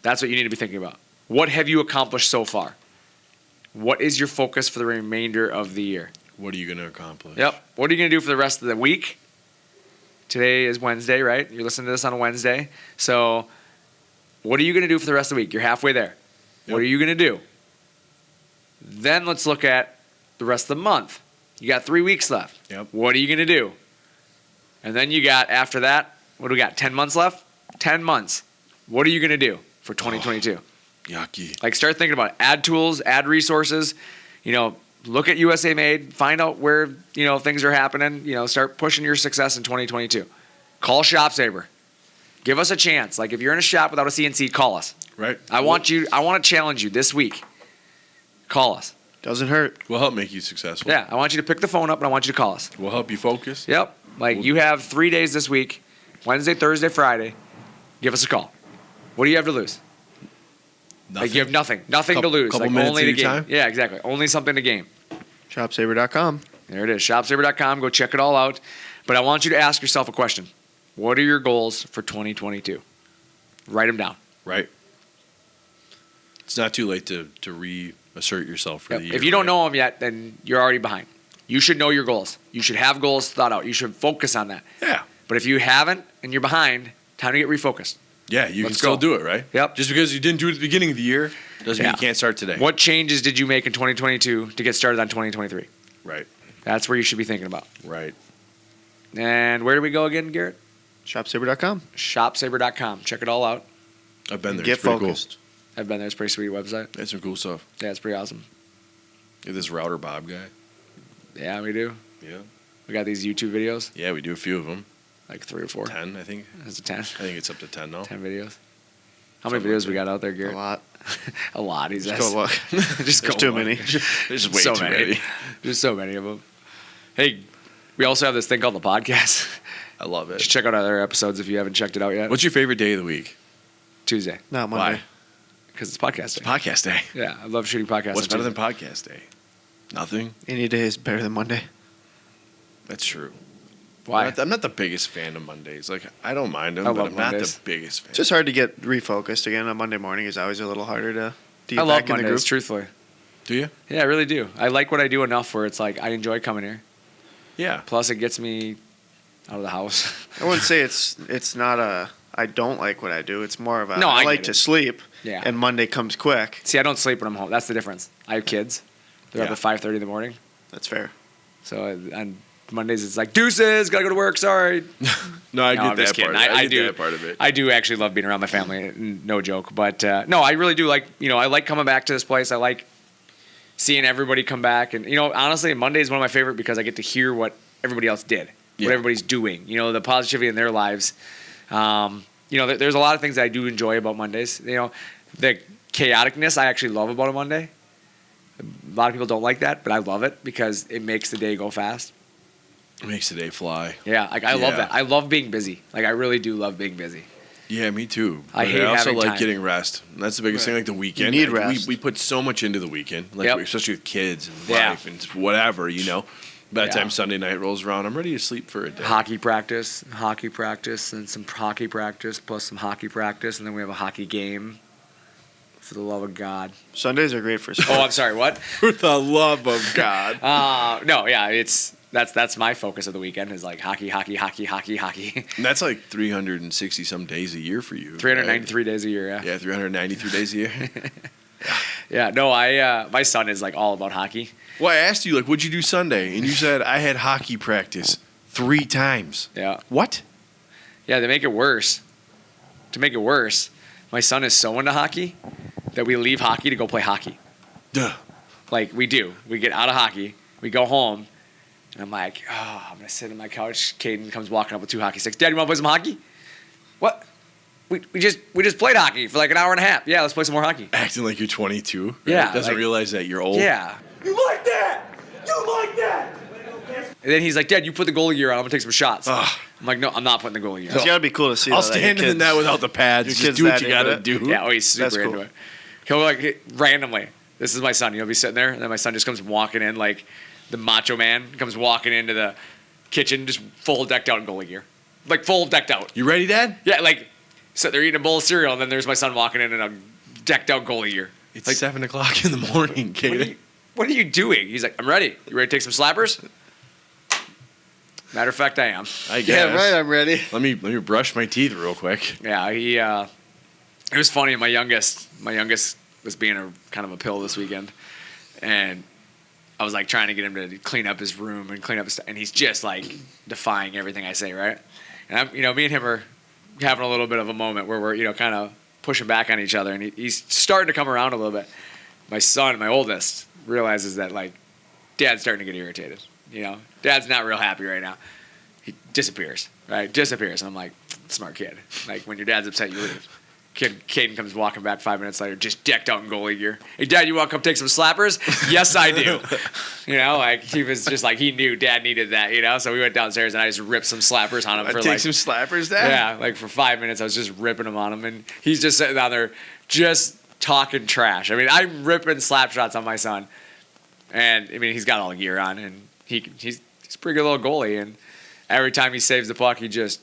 Speaker 1: That's what you need to be thinking about. What have you accomplished so far? What is your focus for the remainder of the year?
Speaker 2: What are you going to accomplish?
Speaker 1: Yep. What are you going to do for the rest of the week? Today is Wednesday, right? You're listening to this on a Wednesday. So what are you going to do for the rest of the week? You're halfway there. What
Speaker 2: Yep.
Speaker 1: are you going to do? Then let's look at the rest of the month. You got 3 weeks left.
Speaker 2: Yep.
Speaker 1: What are you going to do? And then you got, after that, what do we got? 10 months left? 10 months. What are you going to do for 2022?
Speaker 2: Yucky.
Speaker 1: Like, start thinking about it. Add tools, add resources. You know, look at USA Made. Find out where, you know, things are happening. You know, start pushing your success in 2022. Call ShopSabre. Give us a chance. Like, if you're in a shop without a CNC, call us.
Speaker 2: Right.
Speaker 1: I want to challenge you this week. Call us.
Speaker 3: Doesn't hurt.
Speaker 2: We'll help make you successful.
Speaker 1: Yeah, I want you to pick the phone up and I want you to call us.
Speaker 2: We'll help you focus.
Speaker 1: Yep. Like you have 3 days this week, Wednesday, Thursday, Friday. Give us a call. What do you have to lose?
Speaker 2: Nothing.
Speaker 1: Like you have nothing to lose.
Speaker 2: couple
Speaker 1: Like
Speaker 2: minutes
Speaker 1: only
Speaker 2: of
Speaker 1: to
Speaker 2: your
Speaker 1: gain.
Speaker 2: time?
Speaker 1: Yeah, exactly. Only something to gain.
Speaker 3: ShopSabre.com.
Speaker 1: There it is. ShopSabre.com. Go check it all out. But I want you to ask yourself a question. What are your goals for 2022? Write them down.
Speaker 2: Right. It's not too late to reassert yourself for
Speaker 1: Yep.
Speaker 2: the year.
Speaker 1: If you don't
Speaker 2: right?
Speaker 1: know them yet, then you're already behind. You should know your goals. You should have goals thought out. You should focus on that.
Speaker 2: Yeah.
Speaker 1: But if you haven't and you're behind, time to get refocused.
Speaker 2: Yeah, you can
Speaker 1: Let's
Speaker 2: still
Speaker 1: go.
Speaker 2: do it, right?
Speaker 1: Yep.
Speaker 2: Just because you didn't do it at the beginning of the year doesn't mean
Speaker 1: Yeah.
Speaker 2: you can't start today.
Speaker 1: What changes did you make in 2022 to get started on 2023?
Speaker 2: Right.
Speaker 1: That's where you should be thinking about.
Speaker 2: Right.
Speaker 1: And where do we go again, Garrett?
Speaker 3: ShopSabre.com.
Speaker 1: ShopSabre.com. Check it all out.
Speaker 2: I've been there.
Speaker 3: Get
Speaker 2: It's pretty
Speaker 3: focused.
Speaker 1: I've been there. It's a pretty sweet website.
Speaker 2: cool. That's some cool stuff.
Speaker 1: Yeah, it's pretty awesome.
Speaker 2: You're this router Bob guy.
Speaker 1: Yeah, we do.
Speaker 2: Yeah.
Speaker 1: We got these YouTube videos,
Speaker 2: Yeah, we do a few of them.
Speaker 1: like 3 or 4.
Speaker 2: 10, I think.
Speaker 1: Is it 10?
Speaker 2: I think it's up to 10 now.
Speaker 1: 10 videos. How many
Speaker 2: Something like
Speaker 1: videos we got out there,
Speaker 3: A
Speaker 1: Garrett?
Speaker 3: lot.
Speaker 1: A lot. He says.
Speaker 3: Just go look.
Speaker 1: Just
Speaker 3: There's
Speaker 1: go
Speaker 3: too
Speaker 1: look.
Speaker 3: many.
Speaker 2: There's way
Speaker 1: so
Speaker 2: too
Speaker 1: many.
Speaker 2: many.
Speaker 1: There's so many of them. Hey, we also have this thing called the podcast.
Speaker 2: I love
Speaker 1: Just
Speaker 2: it.
Speaker 1: check out other episodes if you haven't checked it out yet.
Speaker 2: What's your favorite day of the week?
Speaker 1: Tuesday?
Speaker 3: Not Monday.
Speaker 2: Why?
Speaker 1: Because it's podcast day.
Speaker 2: Podcast day.
Speaker 1: Yeah, I love shooting podcasts.
Speaker 2: What's
Speaker 1: on
Speaker 2: better
Speaker 1: Tuesday.
Speaker 2: than podcast day? Nothing.
Speaker 3: Any day is better than Monday.
Speaker 2: That's true.
Speaker 1: Why?
Speaker 2: I'm not the biggest fan of Mondays. Like, I don't mind them,
Speaker 1: I
Speaker 2: but
Speaker 1: love
Speaker 2: I'm
Speaker 1: Mondays.
Speaker 2: not the biggest fan.
Speaker 3: It's just hard to get refocused again. On Monday morning is always a little harder to get
Speaker 1: I love
Speaker 3: back in the
Speaker 1: Mondays,
Speaker 3: group.
Speaker 1: truthfully.
Speaker 2: Do you?
Speaker 1: Yeah, I really do. I like what I do enough where it's like I enjoy coming here.
Speaker 2: Yeah.
Speaker 1: Plus, it gets me out of the house.
Speaker 3: I wouldn't say it's not a I don't like what I do. It's more of a
Speaker 1: No, I
Speaker 3: I like
Speaker 1: get
Speaker 3: to
Speaker 1: it.
Speaker 3: sleep.
Speaker 1: Yeah.
Speaker 3: And Monday comes quick.
Speaker 1: See, I don't sleep when I'm home. That's the difference. I have kids. They're
Speaker 2: Yeah.
Speaker 1: up at 5:30 in the morning.
Speaker 3: That's fair.
Speaker 1: So Mondays it's like deuces, gotta go to work. Sorry.
Speaker 2: No, I
Speaker 1: No,
Speaker 2: get
Speaker 1: I'm
Speaker 2: that
Speaker 1: just
Speaker 2: part.
Speaker 1: kidding.
Speaker 2: I
Speaker 1: do
Speaker 2: get that part of it.
Speaker 1: I do actually love being around my family. No joke. But no, I really do like. I like coming back to this place. I like seeing everybody come back, and honestly, Monday is one of my favorite because I get to hear what everybody else did,
Speaker 2: Yeah.
Speaker 1: what everybody's doing. The positivity in their lives. There's a lot of things that I do enjoy about Mondays. The chaoticness I actually love about a Monday. A lot of people don't like that, but I love it because it makes the day go fast.
Speaker 2: It makes the day fly.
Speaker 1: Yeah, I love that. I love being busy. I really do love being busy.
Speaker 2: Yeah, me too.
Speaker 1: I
Speaker 2: But
Speaker 1: hate
Speaker 2: also
Speaker 1: having
Speaker 2: like
Speaker 1: time.
Speaker 2: getting rest. And that's the biggest thing. Like the weekend,
Speaker 3: need
Speaker 2: Like,
Speaker 3: rest.
Speaker 2: We put so much into the weekend,
Speaker 1: Yep.
Speaker 2: especially with kids and
Speaker 1: Yeah.
Speaker 2: life and whatever. By the
Speaker 1: Yeah.
Speaker 2: time Sunday night rolls around, I'm ready to sleep for a day.
Speaker 1: Hockey practice, and some hockey practice, plus some hockey practice, and then we have a hockey game. For the love of God.
Speaker 3: Sundays are great for sports.
Speaker 1: Oh, I'm sorry. What?
Speaker 2: For the love of God.
Speaker 1: No, yeah, that's my focus of the weekend is like hockey.
Speaker 2: And that's like 360 some days a year for you.
Speaker 1: 393 days a year.
Speaker 2: Right? Yeah, 393 days a year.
Speaker 1: Yeah. No, my son is like all about hockey.
Speaker 2: Well, I asked you, what'd you do Sunday? And you said, I had hockey practice 3 times.
Speaker 1: Yeah.
Speaker 2: What?
Speaker 1: Yeah, to make it worse, my son is so into hockey that we leave hockey to go play hockey.
Speaker 2: Duh.
Speaker 1: We do. We get out of hockey, we go home, and I'm like, I'm gonna sit on my couch. Caden comes walking up with 2 hockey sticks. Dad, you wanna play some hockey? What? We just played hockey for like an hour and a half. Yeah, let's play some more hockey.
Speaker 2: Acting like you're 22. Right?
Speaker 1: Yeah,
Speaker 2: Doesn't realize that you're old.
Speaker 1: Yeah.
Speaker 6: You like that? You like that?
Speaker 1: And then he's like, Dad, you put the goalie gear on. I'm gonna take some shots.
Speaker 2: Ugh.
Speaker 1: I'm like, no, I'm not putting the goalie gear on.
Speaker 3: It's gotta be cool to see.
Speaker 2: I'll
Speaker 3: though, that
Speaker 2: stand
Speaker 3: your
Speaker 2: in the net
Speaker 3: kids-
Speaker 2: without the pads.
Speaker 3: your
Speaker 2: Just
Speaker 3: kid's
Speaker 2: do what
Speaker 3: that
Speaker 2: you
Speaker 3: into
Speaker 2: gotta
Speaker 3: it?
Speaker 2: do.
Speaker 1: Yeah, he's
Speaker 3: That's
Speaker 1: super into
Speaker 3: cool.
Speaker 1: it. He'll randomly. This is my son. Be sitting there, and then my son just comes walking in like the macho man comes walking into the kitchen, just full decked out in goalie gear, like full decked out.
Speaker 2: You ready, Dad?
Speaker 1: Yeah, so they're eating a bowl of cereal, and then there's my son walking in a decked out goalie gear.
Speaker 2: It's 7 o'clock in the morning, Katie.
Speaker 1: What are you doing? He's like, I'm ready. You ready to take some slappers? Matter of fact, I am.
Speaker 2: I guess.
Speaker 3: Yeah, right. I'm ready.
Speaker 2: Let me brush my teeth real quick.
Speaker 1: Yeah, it was funny. My youngest was being a kind of a pill this weekend, and I was like trying to get him to clean up his room and clean up his stuff, and he's just like defying everything I say, right? And I'm, me and him are having a little bit of a moment where we're, kind of pushing back on each other, and he's starting to come around a little bit. My son, my oldest, realizes that Dad's starting to get irritated. Dad's not real happy right now. He disappears, right? Disappears. And I'm like, smart kid. When your dad's upset, you leave. Caden comes walking back 5 minutes later, just decked out in goalie gear. Hey, Dad, you want to come take some slappers? Yes, I do. He was just he knew Dad needed that, So we went downstairs and I just ripped some slappers on him for
Speaker 2: Take some slappers, Dad?
Speaker 1: yeah, for 5 minutes I was just ripping them on him, and he's just sitting down there just talking trash. I'm ripping slap shots on my son, and he's got all the gear on, and he's a pretty good little goalie, and every time he saves the puck, he just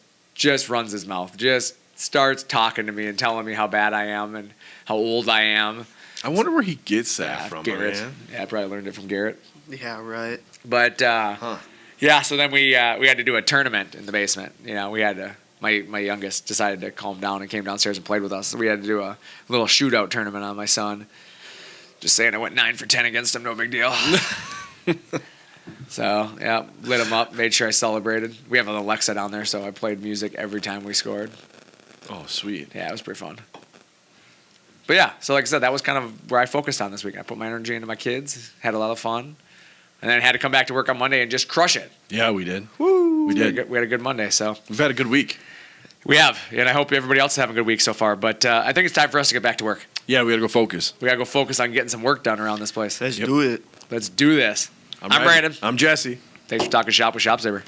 Speaker 1: runs his mouth, just starts talking to me and telling me how bad I am and how old I am.
Speaker 2: I wonder where he gets that
Speaker 1: Yeah,
Speaker 2: from,
Speaker 1: Garrett.
Speaker 2: man.
Speaker 1: Yeah, I probably learned it from Garrett.
Speaker 3: Yeah, right.
Speaker 1: But yeah, so then we had to do a tournament in the basement. We had to. My youngest decided to calm down and came downstairs and played with us. So we had to do a little shootout tournament on my son. Just saying, I went 9 for 10 against him. No big deal. So yeah, lit him up. Made sure I celebrated. We have an Alexa down there, so I played music every time we scored.
Speaker 2: Oh, sweet.
Speaker 1: Yeah, it was pretty fun. But yeah, so like I said, that was kind of where I focused on this week. I put my energy into my kids, had a lot of fun, and then had to come back to work on Monday and just crush it.
Speaker 2: Yeah, we did.
Speaker 1: Woo!
Speaker 2: We did.
Speaker 1: We had a good Monday, so.
Speaker 2: We've had a good week.
Speaker 1: We have, and I hope everybody else is having a good week so far. But I think it's time for us to get back to work.
Speaker 2: Yeah, we got to go focus.
Speaker 1: We got to go focus on getting some work done around this place.
Speaker 3: Let's do it.
Speaker 1: Let's do this. I'm
Speaker 2: ready.
Speaker 1: Brandon.
Speaker 2: I'm Jesse.
Speaker 1: Thanks for talking shop with ShopSabre.